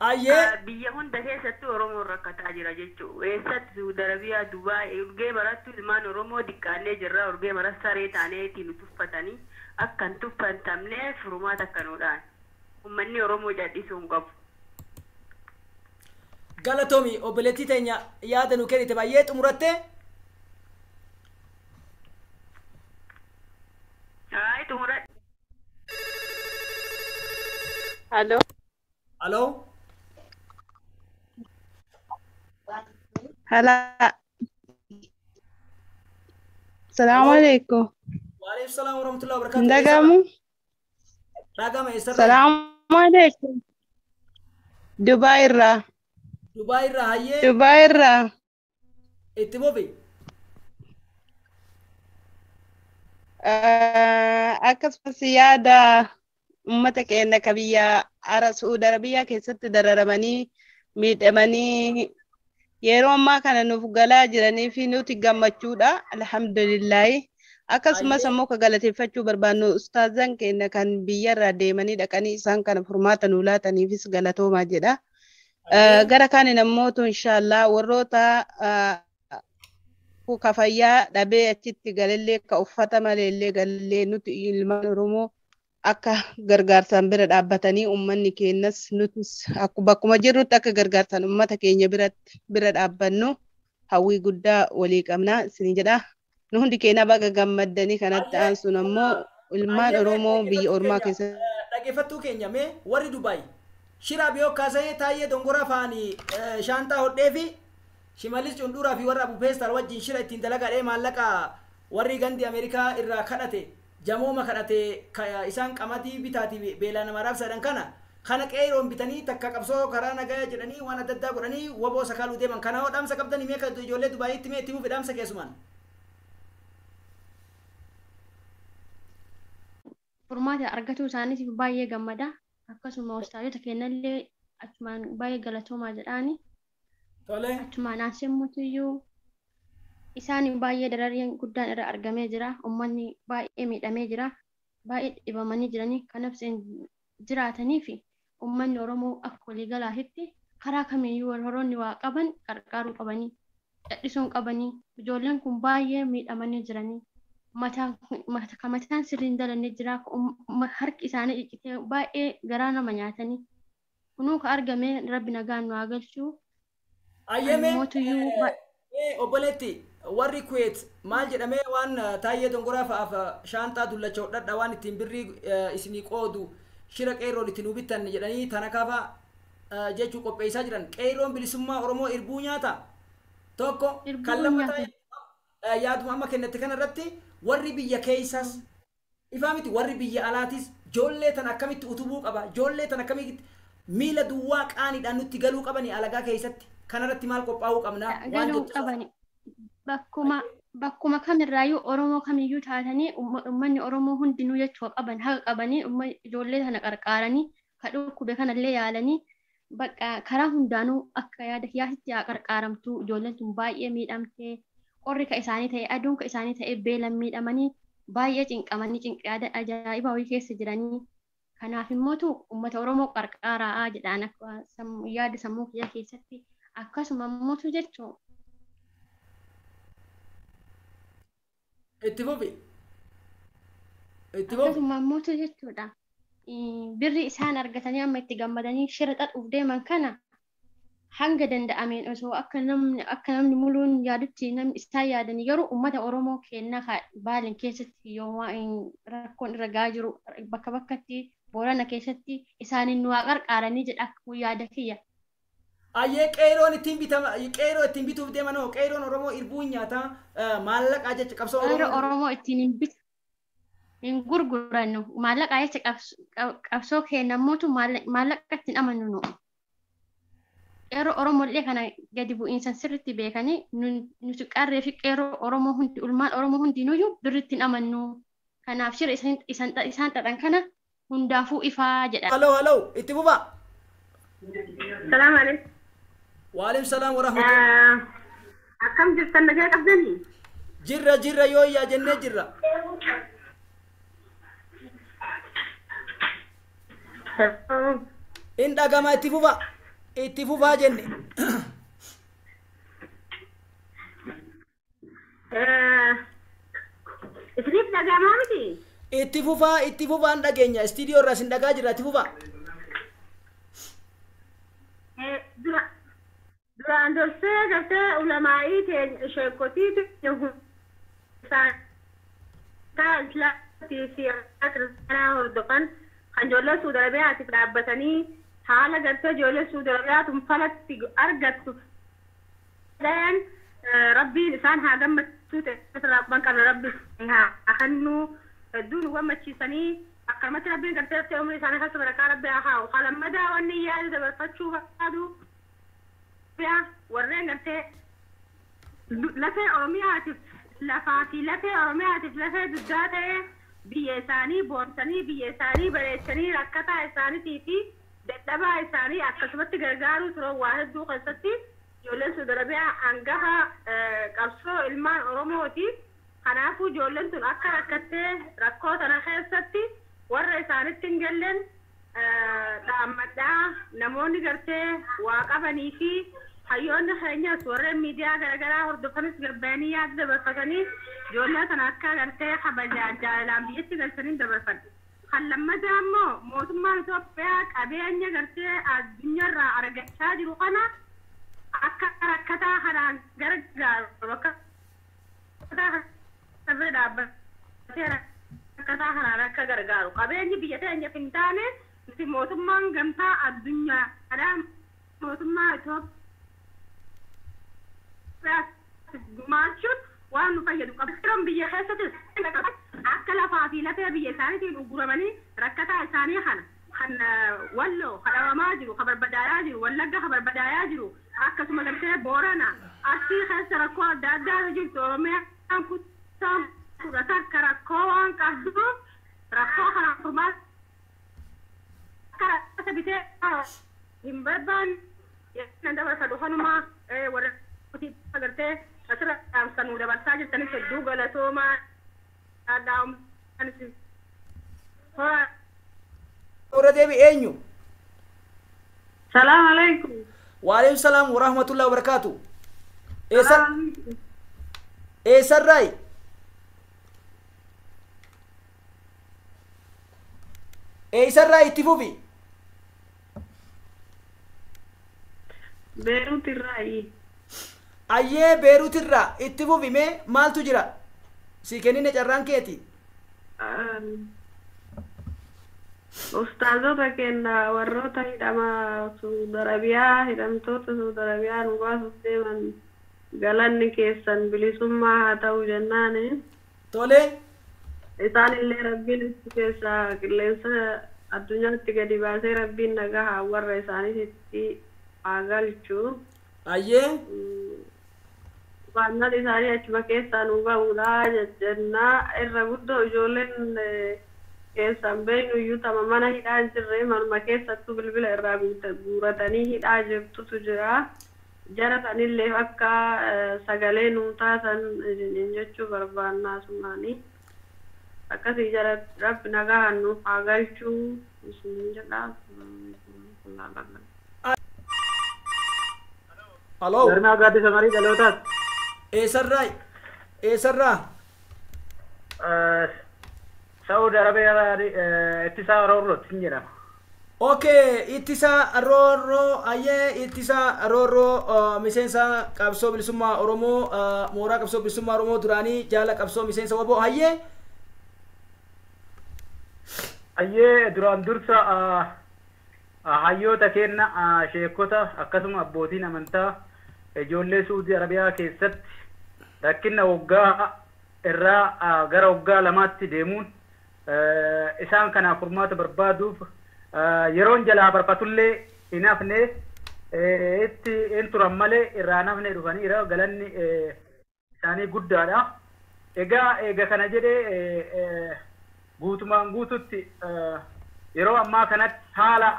Ayyee. Biyya hunda keessatti Oromoon rakkataa jira jechuudha. Eessatti Saudi Arabiyaa Dubaay urgee barattu ilmaan Oromoo diqqaannee jirra urgee barat saree taaneetiin nu tuffatanii akka hin tuffatamneef furmaata akkanuudhaan uummanni Oromoo jal'isuu hin qabu. Galatoomi obboleettii teenya yaada nu kennite baay'ee xumuratte. Hayi xumuradhe. Haloo. Hala. Assalamu alaikum. Waalaikum salaam wa rahmatullahi wa barakatuh. Ndagamu. Dhagama eessarraa? Assalamu alaikum. Dubaay irraa. Dubaay irraa hayyee. Dubaay irraa. Itti fufi. akkasumas yaada uummata keenya ka biyya Saudi Arabiyaa keessatti dararamanii miidhamanii yeroo ammaa kana nuuf galaa jiranii fi nuti gammachuudha alhamdulillahi. Akkasumas ammoo ka galateeffachuu barbaannu ustaazan keenya kan biyyarraa deemanii dhaqanii isaan kana furmaata nuu laataniifis galatoomaa jedha. Gara kaaniin ammoo inshaallah warroota ka fayyaa dhabee achitti galillee ka uffata maleellee galillee nuti ilmaan Oromoo akka gargaarsaan bira dhaabbatanii uummanni keenyas nutis bakkuma jirrutti akka gargaarsaan uummata keenya bira dhaabbannu hawwii guddaa walii qabna isin jedha. Nu hundi keenya baga gammaddanii kanatti aansuun ammoo ilmaan Oromoo biyya ormaa keessatti. Dhaggeeffattuu keenya mee warri Dubaay shiraa biyoo kaasee taayee dongoraa faanii shaantaa hodhee fi shimalis cunduraa fi warra bupeestar wajjin shira ittiin dalagadhee maallaqa warri gandi Ameerikaa irraa kadhate jamooma kadhate isaan qamadii bitaati beelaa nama raabsaadhan kana qeeroon bitanii takka qabsoo karaa nagaa jedhanii waan adda addaa godhanii waboo sakaaluu deeman kana dhaamsa qabdanii mee ijoollee Dubaayitti mee itti muuf dhaamsa keessumaan. Furmaata argatuu isaaniitiif baay'ee gammada. Akkasuma ustaazota keenyallee achumaan baay'ee galatoomaa jedhaani. Tole. Achumaan aansemmuutiyyuu isaan baay'ee darareen guddaan irra argamee jira. Uummanni baay'ee miidhamee jira. Baay'ee dhibamanii jiranii kanaaf jiraatanii fi uummanni Oromoo akka waliigalaatitti karaa kamiiyyuu warroonni waa qaban qarqaaruu qabanii dadhisuun qabanii ijoolleen kun baay'ee miidhamanii jiranii. Mataan sirriin dalanii jira harki isaanii ciccitee baay'ee garaa nama nyaatanii kunuu ka argame rabbi nagaan nu haa galchuu. Obboleetti warri Kuwait maal jedhamee waan taayee dongoraa fa'aaf shaantaa dullacha hodhadha waan ittiin birrii isinii qoodu shira qeerroon ittiin hubittan jedhanii tana kafa jechuu qopheessaa jiran qeerroon bilisummaa Oromoo irbuu nyaata tokko kan lammataa yaaduma amma kennatti kanarratti warri biyya keessas ifaa miti warri biyya alaatis ijoollee tan akkamitti utubuu qaba ijoollee tan akkamitti miila duwwaa qaaniidhaan nutti galuu qabani alagaa keessatti kanarratti maal qophaa'uu qabna galuu qabani bakkuma kamirraayyuu Oromoo kamiyyuu taatanii uummanni Oromoo hundinuu jechuu qaban haqa qabanii ijoollee tana qarqaaranii ka dhukkube kanallee yaalanii bakka karaa hundaanuu akka yaadatti haa qarqaaramtu ijoolleen tun baay'ee miidhamtee qorri ka isaanii ta'e aduun ka isaanii ta'e beelan miidhamanii baay'ee cinqamanii cinqaada ajaa'ibaa wayii keessa jiranii kanaaf immootu uummata Oromoo qarqaaraa jedhaan akka yaada sammuu kiyya keessatti akkasuma immootu jechuun. Akkasuma immootu jechuudha. Birri isaan argatanii amma itti gammadanii shira xaxuuf deeman kana hanga danda'ameen osoo akka namni muluun yaadutti namni isaan yaadanii garuu uummata Oromoo keenya Baaleen keessatti yoo rakkoon irra gahaa jiru bakka bakkatti Boorana keessatti isaaniin nu qarqaaranii jedha akka yaada kiyya. Ayyee qeeroon ittiin bitama qeeroo ittiin bituuf deeman hoo qeeroon Oromoo irbuu nyaata maallaqa jecha qabsoo Oromoo ittiin hin gurgurannu maallaqa jecha qabsoo keenya mootu maallaqa ittiin amannu nu. Qeeroo Oromollee kana gadi bu'iinsan sirriitti beekanii nuti qarree fi qeeroo Oromoo hundi ulmaan Oromoo hundinuyyuu birritti hin amannu. Kanaaf shira isaan xaxan kana hundaafuu ifaa jedha. Halloo itti fufaa. Salaam alaikum. Waalaikum salaam wa rahmatullahi. Akkam jirtan nagaa qabdanii? Jirra yoo yaa jennee jirra. In dhagama itti fufaa. Itti fufaa jenne. Isiniif dhagamaa miti? Itti fufaan dhageenya istiidiyoo irraa isin dhagaa jirra itti fufaa. Duraan dursee gartee ulamaa'ii sheekotii islaamaatii fi kiristaanaa hordofan kan ijoollee Saudi Arabiyaatiif dhaabbatanii haala gartee ijoollee Saudi Arabiyaatuun falatti argattu rabbiin isaan haa gammachuu ta'e rabban kana rabbi haa kennuu hedduun gammachiisanii akkamatti rabbiin gartee umrii isaanii keessa barakaa rabbi haa haa'u halammadaa wanni yaada dabarfachuu barbaadu warreen gartee lafee Oromiyaatiif lafaa fi lafee Oromiyaatiif lafee duddaa ta'e biyya isaanii boorsanii biyya isaanii bareechanii rakkataa isaaniitii fi dadhabaa isaanii akkasumatti gargaaruu turan waa hedduu keessatti ijoolleen Saudi Arabiyaa hangaha qabsoo ilmaan Oromooti. Kanaafuu ijoolleen tun akka rakkattee rakkoo tana keessatti warra isaanitti hin galleen dhaammadhaa namoonni gartee waa qabanii fi hayyoonni keenyas warreen miidiyaa garaagaraa hordofanis garbaanii yaada dabarfatanii ijoollee tana akka gartee kabajaa jaalalaan biyyatti galchanii dabarfatan. Kan lammataa immoo mootummaan Itoophiyaa qabeenya gartee addunyaarraa argachaa jiru kana akka rakkataa kanaan gargaaru bakka rakkataa kanaan akka gargaaru qabeenyi biyya teenyaaf hin taane nuti mootummaan gamtaa addunyaadhaan mootummaa Itoophiyaa gumaachuun waan nu fayyadu qabsiiroon biyya keessattis akka lafaa fi lafee biyya isaaniitiin uguramanii rakkataa isaanii kana kan walloo kadhawamaa jiru kan barbadaayaa jiru wallagga kan barbadaayaa jiru akkasuma gartee boorana arsii keessa rakkoo adda addaa jirtu oromiyaan kutaan fudhata akka rakkoo waan qabdu rakkoo kana furmaata akka rakkata bitee hin barbaanne nan dabarfadhu kanumaa warra gartee asirra dhaamsanuu dabarsaa jirtanis hedduu galatoomaa Ora deebi eenyu? Salaam alaikum. Waalaikum salaam wa rahmatullahi wa barakatuh. Eessarraay? Eessarraay itti fufi? Beeruutirraayi. Ayyee Beeruutirraa itti fufi mee maaltu jira? Si kennine carraan keeti? Ustaazota kenna warroota hidhama Saudi Arabiyaa hidhamtoota Saudi Arabiyaa nu baasuuf deeman galanni keessan bilisummaa haa ta'u jennaani. Tole. Isaan illee rabbiin itti keessa qilleensa addunyaatti gadi baasee rabbiin nagaa warra isaaniitti haa galchu. Ayyee. Waannan isaanii achuma keessaa nu ba'uudha jennaa irra guddoo ijoolleen keessan beeknu iyyuu tama mana hidhaa jirre manuma keessattuu bilbila irraa guuratanii hidhaa jirtutu jira. Jara sanillee akka sagalee nuu taatan jechuu barbaannaa sumaanii. Akkasii jara rabbi nagaa nuuf haa galchuu isiniin jedhaa. Hello. Jarnaa gaaddisa marii dhalootaas. Eessarraa? Eessarraa? Saudi Arabiyaa ittisaa roorrootti jedhama. Okay, ittisaa roorroo ayyee ittisaa roorroo miseensa qabsoo bilisummaa Oromoo mooraa qabsoo bilisummaa Oromoo duraanii jaala qabsoo miseensa waboo ayyee. Ayyee duraan dursa hayyoota kenna sheekota akkasuma abbootiin amantaa ijoollee Saudi Arabiyaa keessatti rakkina waggaa irraa gara waggaa lamaatti deemuun isaan kanaaf furmaata barbaaduuf yeroon jalaa barfatullee hin hafne itti hin turan malee irraa hafne dhufaniira galanni isaanii guddaadha. Egaa kana jedhee guutumaan guututti yeroo ammaa kanatti haala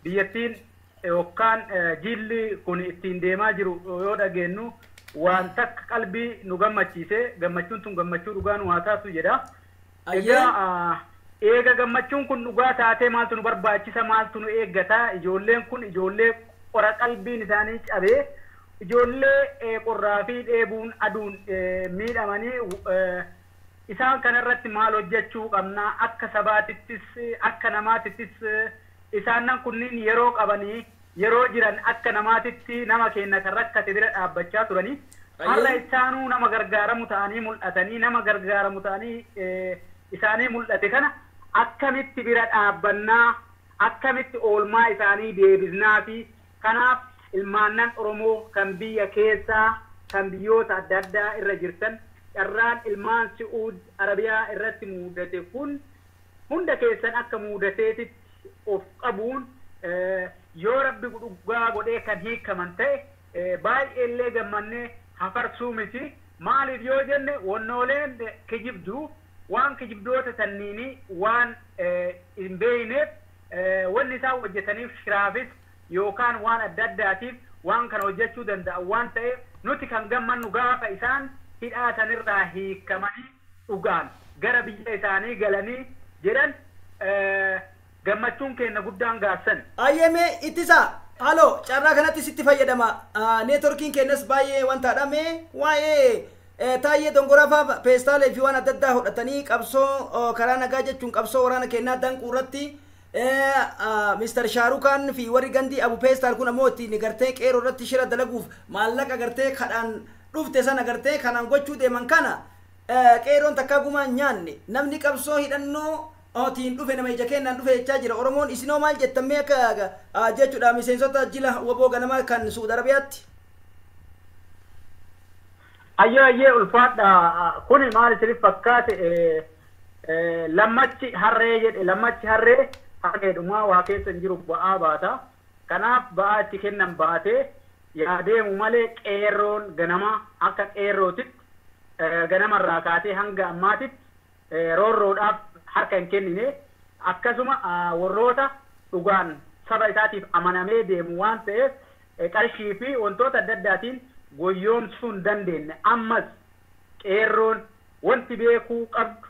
biyyattiin yookaan jilli kun ittiin deemaa jiru yoo dhageenyu waan takka qalbii nu gammachiise gammachuun tun gammachuu dhugaa nu haa taatu jedha. Eega gammachuun kun dhugaa taatee maaltu nu barbaachisa maaltu nu eeggata ijoolleen kun ijoollee qora qalbiin isaanii cabee ijoollee qorraa fi dheebuun aduun miidhamanii isaan kanarratti maal hojjechuu qabna akka sabaatittis akka namaatittis isaan kunniin yeroo qabanii yeroo jiran akka namaatitti nama keenya kan rakkate bira dhaabbachaa turanii har'a isaanuu nama gargaaramu ta'anii mul'atanii nama gargaaramu ta'anii isaanii mul'ate kana akkamitti bira dhaabbannaa akkamitti oolmaa isaanii deebisnaa fi kanaaf ilmaannan Oromoo kan biyya keessaa kan biyyoota adda addaa irra jirtan carraan ilmaan Saudi Arabiyaa irratti mudate kun hunda keessan akka mudateetitti of qabuun yoo rabbi dhugaa godhee kan hiikaman ta'e baay'ee illee gammannee hafarsuu miti maaliif yoo jenne wannooleen kijibdu waan kijibdoota sanniini waan hin beeyneef wanni isaan hojjetaniif shiraafis yookaan waan adda addaatiif waan kana hojjechuu danda'an waan ta'eef nuti kan gammannu gaafa isaan hidhaa sanirraa hiikamanii dhugaan gara biyya isaanii galanii jedhan gammachuun keenya guddaan gaafsan. Ayyeme ittisa halo carraa kanatti sitti fayyadama neetworkiin keenyas baay'ee wanta dhame waa'ee taayee dongoraafaa peestaalee fi waan adda addaa hodhatanii qabsoo karaa nagaa jechuun qabsoo waraana keenyaa danquu irratti Mr. Shaarukaan fi warri gandii Abu Peestaal kun ammoo ittiin gartee qeeroo irratti shira dalaguuf maallaqa gartee kadhaan dhufte sana gartee kanaan gochuu deeman kana qeeroon takkaa gumaan nyaanne namni qabsoo hidhannoo otiin dhufe nama ija kennaan dhufe jechaa jira Oromoon isinoo maal jettamee akka jechuudha miseensota jila waboo ganamaa kan Suudi Arabiyaatti. Ayyee ulfaadha kuni maal isiniif fakkaate lammachi harree jedhe lammachi harree harreedhumaa waa keessa hin jiru ba'aa baata kanaaf ba'aa itti kennan baatee yaadeemu malee qeerroon ganama akka qeerrootitti ganamarraa kaatee hanga ammaatitti roorroodhaaf harka hin kennine akkasuma warroota dhugaan saba isaatiif amanamee deemu waan ta'eef qarshii fi wantoota adda addaatiin goyyoomsuu hin dandeenye ammas qeerroon wanti beekuu qabdu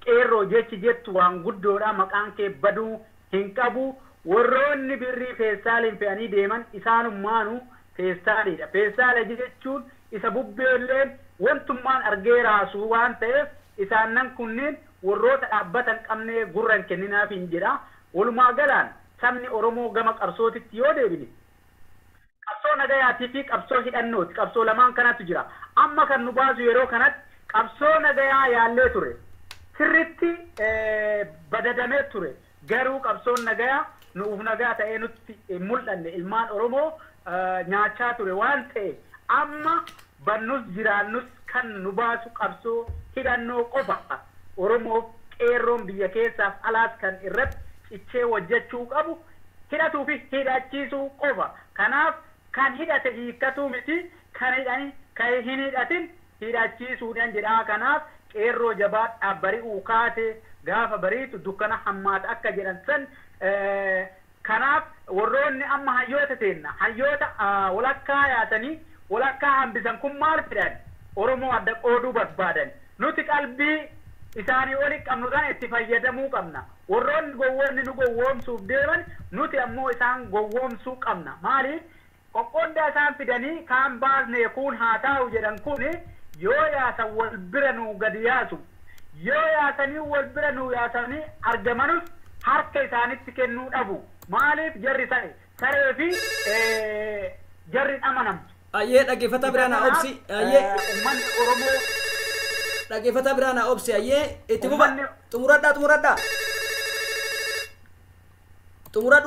qeerroo jechi jettu waan guddoodha maqaan kee baduu hin qabu warroonni birrii feestaaliin fe'anii deeman isaanummaanuu feestaaliidha feestaala jechuun isa bubbeelleen wantummaan argee raasuu waan ta'eef isaannan kunniin warroota dhaabbatan qabnee gurran kenninaaf hin jedha walumaa galaan sabni Oromoo gama qabsootitti yoo deebine qabsoo nagayaatii fi qabsoo hidhannooti qabsoo lamaan kanatu jira amma kan nu baasu yeroo kanatti qabsoo nagayaa yaallee ture sirritti badadamee ture garuu qabsoon nagayaa nuuf nagaa ta'ee nutti mul'anne ilmaan Oromoo nyaachaa ture waan ta'e amma bannus jiraannus kan nu baasu qabsoo hidhannoo qofa Oromoof qeerroon biyya keessaaf alaas kan irratti cichee hojjechuu qabu hidhatuu fi hidhachiisuu qofa kanaaf kan hidhate hiikkatuu miti kan hidhani kan hin hidhatin hidhachiisuudhaan jedhaa kanaaf qeerroo jabaadhaa bari'uu kaate gaafa bariitu dukkana hammaata akka jedhan san kanaaf warroonni amma hayyoota teenna hayyoota walakkaa yaatanii walakkaa hambisan kun maal fedhan Oromoo adda qooduu barbaadan nuti qalbii isaanii oli qabnu kan itti fayyadamuu qabna warroonni gowwoonni nu gowwoomsuuf deeman nuti ammoo isaan gowwoomsuu qabna maaliif qoqqooddaa isaan fidanii kaan baasnee kun haa taa'u jedhan kun yoo yaasan wal bira nu gadi yaasu yoo yaasanii wal bira nu yaasanii argamanus harka isaanitti kennuu dhabu maaliif jarri saree fi jarri amanamtu. Ayyee dhaggeeffata biraana obsi ayyee ummanni Oromoo dhaggeeffata biraana obsi ayyee itti bufa xumuradhaa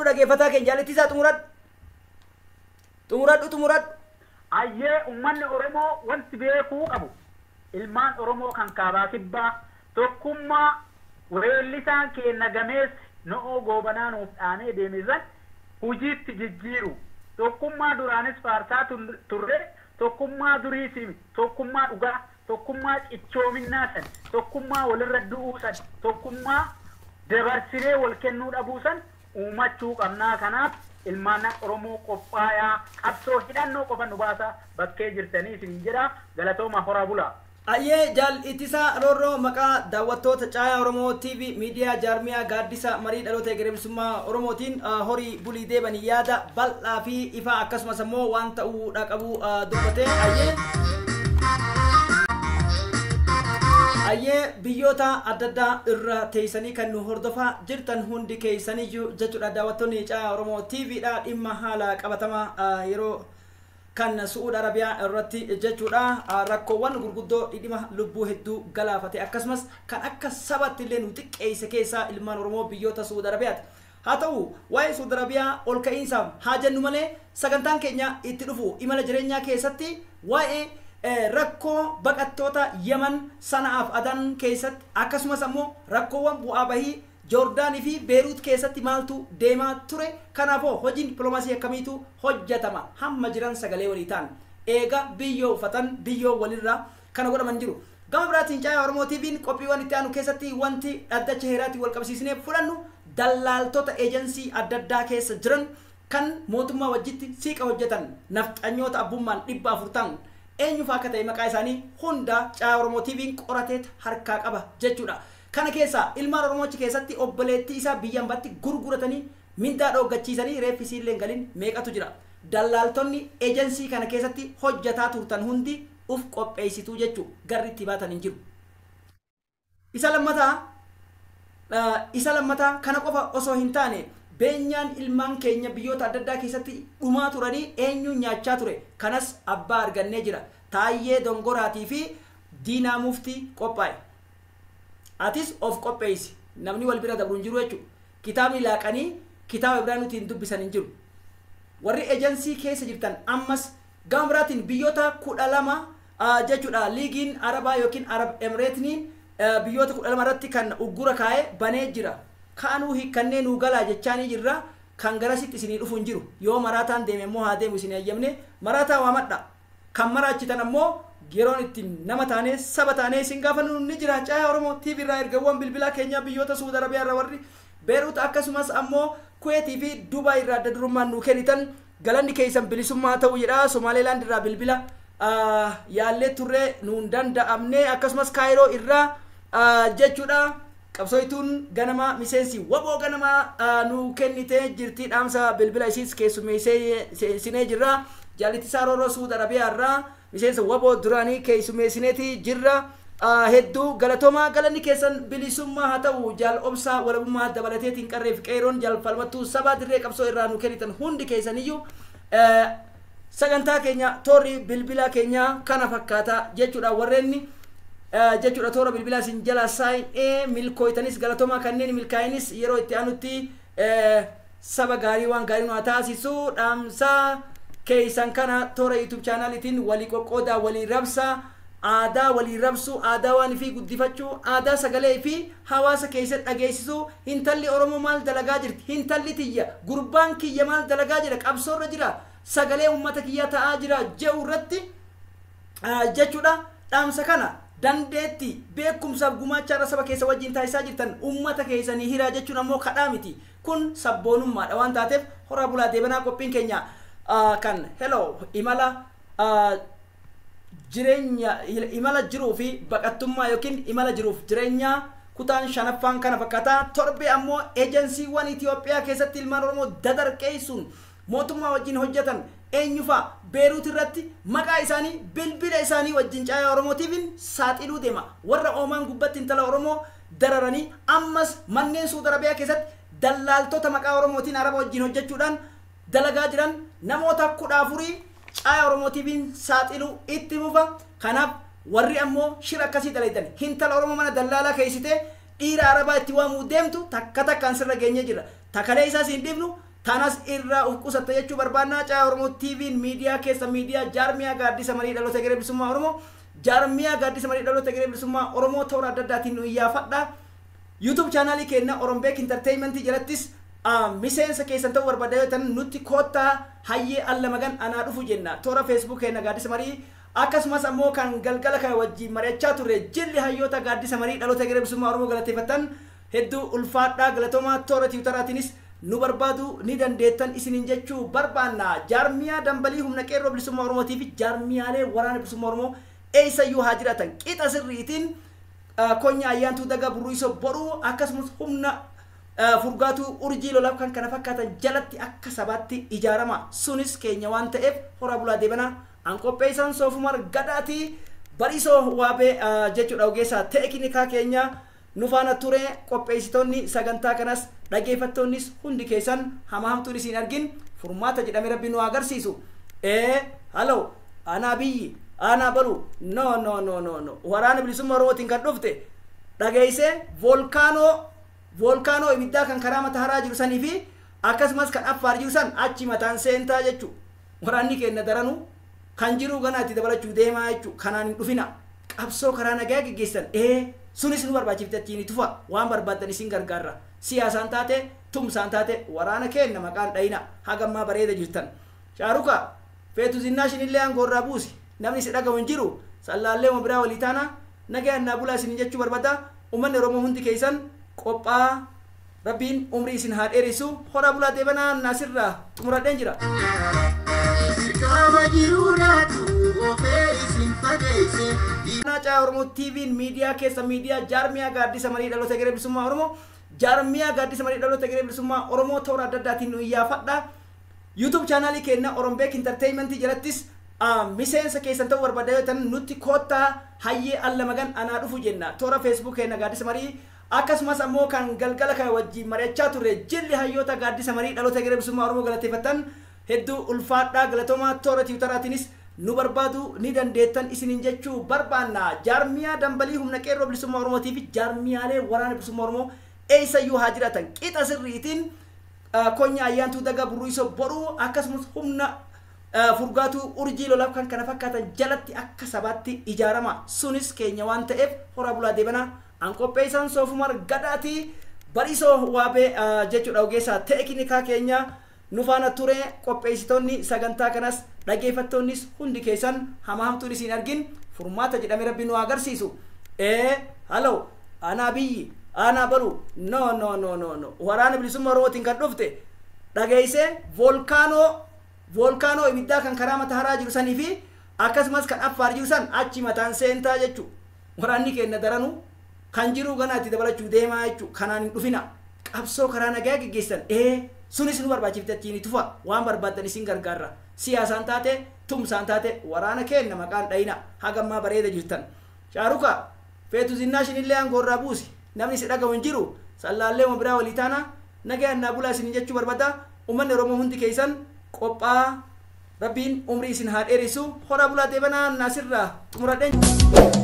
dhaggeeffataa keenya jaallattisaa xumuradhu ayyee ummanni Oromoo wanti beekuu qabu ilmaan Oromoo kan kaabaa kibbaa tokkummaa weellisaan keenya gameessi no'oo goobanaa nuuf dhaanee deemisan hojiitti jijjiiru tokkummaa duraanis faarsaa turre tokkummaa duriisi tokkummaa dhugaa tokkummaa cichoominaa san tokkummaa walirra du'uu san tokkummaa dabarsinee wal kennuu dhabuu san uumachuu qabnaa kanaaf ilmaan Oromoo qophaayaa qabsoo hidhannoo qofa nu baasa bakkee jirtanii isin jedha galatooma horaa bulaa. Ayyee jaal ittisaa roorroo maqaa daawwattoota caayaa Oromoo TV miidiyaa jaarmiyaa gaaddisa marii dhaloota egereemsummaa Oromootiin horii bulii deebanii yaada bal'aa fi ifaa akkasumas immoo waan ta'uudha qabu dubbatee ayyee biyyoota adda addaa irra teessanii kan nu hordofaa jirtan hundi keessanii jechuudha daawwattoonni caayaa Oromoo TV dha dhimma haala qabatamaa yeroo kan Suudi Arabiyaa irratti jechuudha rakkoowwan gurguddoo dhidhima lubbuu hedduu galaafate akkasumas kan akka sabatti illee nu xiqqeesse keessaa ilmaan Oromoo biyyoota Suudi Arabiyaati. Haa ta'u waa'ee Suudi Arabiyaa ol ka'iinsaaf haa jennu malee sagantaan keenya itti dhufu imala jireenyaa keessatti waa'ee rakkoo baqattoota Yaman Sana'aaf Adan keessatti akkasumas ammoo rakkoowwan bu'aa bahii Joordaanii fi Beeruut keessatti maaltu deemaa ture kanaafoo hojiin dippiloomaasii akkamiitu hojjetama hamma jiran sagalee walii ta'an eega biyyoo uffatan biyyoo walirraa kana godhaman jiru Gama biraatiin Caayaa Oromoo TV'n qophiiwwan itti aanu keessatti wanti dhaddacha heeraatiin wal qabsiisnee fudhannu dallaaltota eejensii adda addaa keessa jiran kan mootummaa wajjitti siiqa hojjetan nafxanyoota abbummaan 400 eenyufa akka ta'e maqaa isaanii hunda Caayaa Oromoo TV'n qoratee harkaa qaba jechuudha. Kana keessa ilmaan Oromoochi keessatti obboleettii isaa biyyaan batti gurguratanii mindaa dhooggachiisanii reeffisii illee galin meeqatu jira. Dallaaltonni eejensii kana keessatti hojjetaa turtan hundi uf qopheessituu jechuu garri itti baatan hin jiru. Isa lammataa kana qofa osoo hin taane beenyaan ilmaan keenya biyyoota adda addaa keessatti dhumaa turanii eenyuun nyaachaa ture kanas abbaa argannee jira. Taayyee Dongoraatii fi Diinaa Muftii qophaa'e. Atis of qopheessi namni wal bira dabru hin jiru jechuudha. Kitaabni laaqanii kitaaba biraa nuti hin dubbisan hin jiru. Warri eejensii keessa jirtan ammas gama biraatiin biyyoota 12 jechuudha liigiin Arabaa yookiin Arab Emireetiniin biyyoota 12 irratti kan uggura kaa'ee banee jira. Kaanuu hiikkannee nuu galaa jechaanii jirra kan garasitti isinii dhufu hin jiru. Yoo maraataan deeme immoo haa deemu isin eeyyamne maraataa waamadha. Kan maraachitan ammoo yeroon itti nama taanee saba taanee isin gaafannu ni jira. Caayaa Oromoo TV irraa ergawwan bilbilaa keenya biyyoota Suudi Arabiyaa irraa warri Beeruut akkasumas ammoo Kuweetii fi Dubaay irraa adda durummaan nuu kennitan galanni keessan bilisummaa ta'u jedha. Somaaliilaand irraa bilbila yaallee turre nuun danda'amne akkasumas Kaayiroo irraa jechuudha. Qabsooytuun ganama miseensi waboo ganama nuu kennite jirti dhaamsa bilbila isiis keessummeessee sinee jirra. Jaalitisaa Rooroo Suudi Arabiyaa irraa miseensa waboo duraanii keessummeessineeti jirra. Hedduu galatooma galanni keessan bilisummaa haa ta'u jaal obsaa walabummaa dabalateetiin qarreef qeeroon jaal falmattuu sabaa dirree qabsoo irraa nu kennitan hundi keessaniyyuu sagantaa keenya toorri bilbila keenya kana fakkaata jechuudha. Warreenni jechuudha toora bilbilaa isin jala saayinee milkooytanis galatooma kanneen milkaa'inis yeroo itti aanutti saba gaarii waan gaarii nu haa taasisu. Dhaamsa keessan kana toora YouTube chaanaalitiin walii qoqqoodaa walii rabsa aadaa walii rabsu aadaa waan fi guddifachuu aadaa sagalee fi hawaasa keessatti dhageessisuu. Intalli Oromoo maal dalagaa jirti? Intalli tiyya gurbaan kiyya maal dalagaa jira? Qabsoorra jira sagalee uummata kiyya ta'aa jira je'u irratti jechuudha. Dhaamsa kana dandeetti beekumsaaf gumaachaarra saba keessa wajjin taasisaa jirtan uummata keessanii hiraa jechuun ammoo kadhaa miti. Kun sabboonummaadha waan taateef horaa bulaa deebanaa qophiin keenya kan hello imala jireenya imala jiruu fi baqattummaa yookiin imala jiruuf jireenya kutaan shanaffaan kana fakkaata. Torbe ammoo eejensiiwwan Itoophiyaa keessatti ilmaan Oromoo dadarqeessuun mootummaa wajjin hojjetan eenyufa Beeruut irratti maqaa isaanii bilbila isaanii wajjin Caayaa Oromoo TV'n saaxiluu deema. Warra Oomaan gubbatti intala Oromoo dararanii ammas manneen Suudi Arabiyaa keessatti dallaaltota maqaa Oromootiin Araba wajjin hojjechuudhaan dalagaa jiran namoota 14 Caayaa Oromoo TV'n saaxiluu itti fufa. Kanaaf warri ammoo shira akkasii dalaytan intala Oromoo mana dallaalaa keessite dhiira Arabaa itti waamuu deemtu takka takkaan sirra geenye jira. Takalee isaa siin dhibnu tanas irraa ufqusatta jechuu barbaannaa. Caayaa Oromoo TV'n miidiyaa keessa miidiyaa jaarmiyaa gaaddisa marii dhaloota egeree bilisummaa Oromoo jaarmiyaa gaaddisa marii dhaloota egeree bilisummaa Oromoo toora adda addaatiin nu iyyaafadha. YouTube chaanaalii keenya Orombeek Entertainment jalattis miseensa keessan ta'uu barbaadan nutti koottaa hayyee alla magan anaa dhufu jenna. Toora Facebook keenya gaaddisa marii akkasumas ammoo kan galgala kana wajjin mari'achaa turre jilli hayyoota gaaddisa marii dhaloota egeree bilisummaa Oromoo galateeffatan hedduu ulfaadhaa galatooma. Toora Tiwutaraatiinis nu barbaadu ni dandeettan isinin jechuu barbaanna. Jaarmiyaa dambalii humna qeerroo bilisummaa Oromootii fi jaarmiyaalee waraana bilisummaa Oromoo eessayyuu haa jiraatan qixa sirriitiin konya ayyaantuu daga burruisoo boruu akkasumas humna furgaatu urjii lolaaf kan kana fakkaatan jalatti akka sabaatti ijaarama. Sunis keenya waan ta'eef horaa bulaa deebanaa an qopheessan Soofumar Gadaati Bariisoo Waabee jechuudha. Ogeessaa teeknikaa keenya nu faana ture. Qopheessitoonni sagantaa kanas dhageeffattoonnis hundi keessan hamahamtuun isin argin furmaata jedhame rabbi nu agarsiisu. Halo anaa biyyi anaa baru no waraana bilisummaa Oromootiin kan dhufte dhageesse volkaanoo ibiddaa kan karaa mata haraa jiru sanii fi akkasumas kan affaar jiru san achi mataan seentaa jechuu. Waraanni keenya daranu kan jiru ganaatti dabalachuu deemaa jechuu. Kanaan hin dhufina qabsoo karaa nagaa geggeessan sunis nu barbaachifte achiin tufa waan barbaadan isin gargaarra. Siyaasaan taate tumsaan taate waraana keenya maqaan dhayina hagammaa bareeda jirtan. Shaaruka feetu zinnaa shinillee aangoorraa buusi namni si dhagahu hin jiru. Sallaallee biraa walii taana nagaan naa bulaa isin jechuu barbaada ummanni oromoo hundi keessan qophaa rabbiin umrii isin haa dheerisu horaa bulaa deebanaa naasirraa xumuradheen jira. Caa Oromoo TV miidiyaa keessa miidiyaa jaarmiyaa gaaddisa marii dhaloota garee bilisummaa Oromoo jaarmiyaa gaaddisa marii dhaloota garee bilisummaa Oromoo toora adda addaatiin nu iyyaafadha. YouTube chaanaalii keenya Orombeek Entertainment jalattis miseensa keessan ta'uu barbaadan nutti koottaa hayyee alla magan anaa dhufu jenna. Toora Facebook keenya gaaddisa marii akkasumas ammoo kan galgala kana wajjin mari'achaa turre jilli hayyoota gaaddisa marii dhaloota garee bilisummaa Oromoo galateeffatan hedduu ulfaadhaa galatoomaa toora tiwutaraatiinis nu barbaadu ni dandeettan isinin jechuu barbaanna. Jaarmiyaa dambalii humna qeerroo bilisummaa Oromootii fi jaarmiyaalee waraana bilisummaa Oromoo eessayyuu haa jiraatan qixa sirriitiin konya ayyaantuu daga burruisoo boruu akkasumas humna furgaatuu urjii lolaaf kan kana fakkaatan jalatti akka sabaatti ijaarama sunis keenya waan ta'eef horaa bulaa deebanaa an qopheessan soofumar gadaatii bariisoo waabee jechuudha ogeessaa teeknikaa keenya nu faana ture qopheessitoonni sagantaa kanas dhageeffattoonnis hundi keessan hamaa hamtuun isin argin furmaata jedhame rabbi nu agarsiisu. Halo anaa biyyi ana baru no waraana bilisummaa Oromootiin kan dhufte dhageesse volkaanoo ibiddaa kan karaa mata haraa jiru sanii fi akkasumas kan affaar jiru san achi mataan seentaa jechuu waraanni keenya daranu kan jiru ganaatti dabalachuu deemaa jechuu kanaan hin dhufina qabsoo karaa nagaa geggeessan sunis nu barbaachiftattiin tufa waan barbaadan isin gargaarra siyaasaan taate tumsaan taate waraana keenya maqaan dhayina hagammaa bareeda jirtan shaaruka feetu zinnaashin illee aangoorraa buusi namni si dhagahu hin jiru sallaallee biraa walii taana nagaan naa bulaa isin jechuu barbaada ummanni Oromoo hundi keessan qophaa rabbiin umrii isin haa dheerisu horaa bulaa deebanaa naasirraa xumuradheen.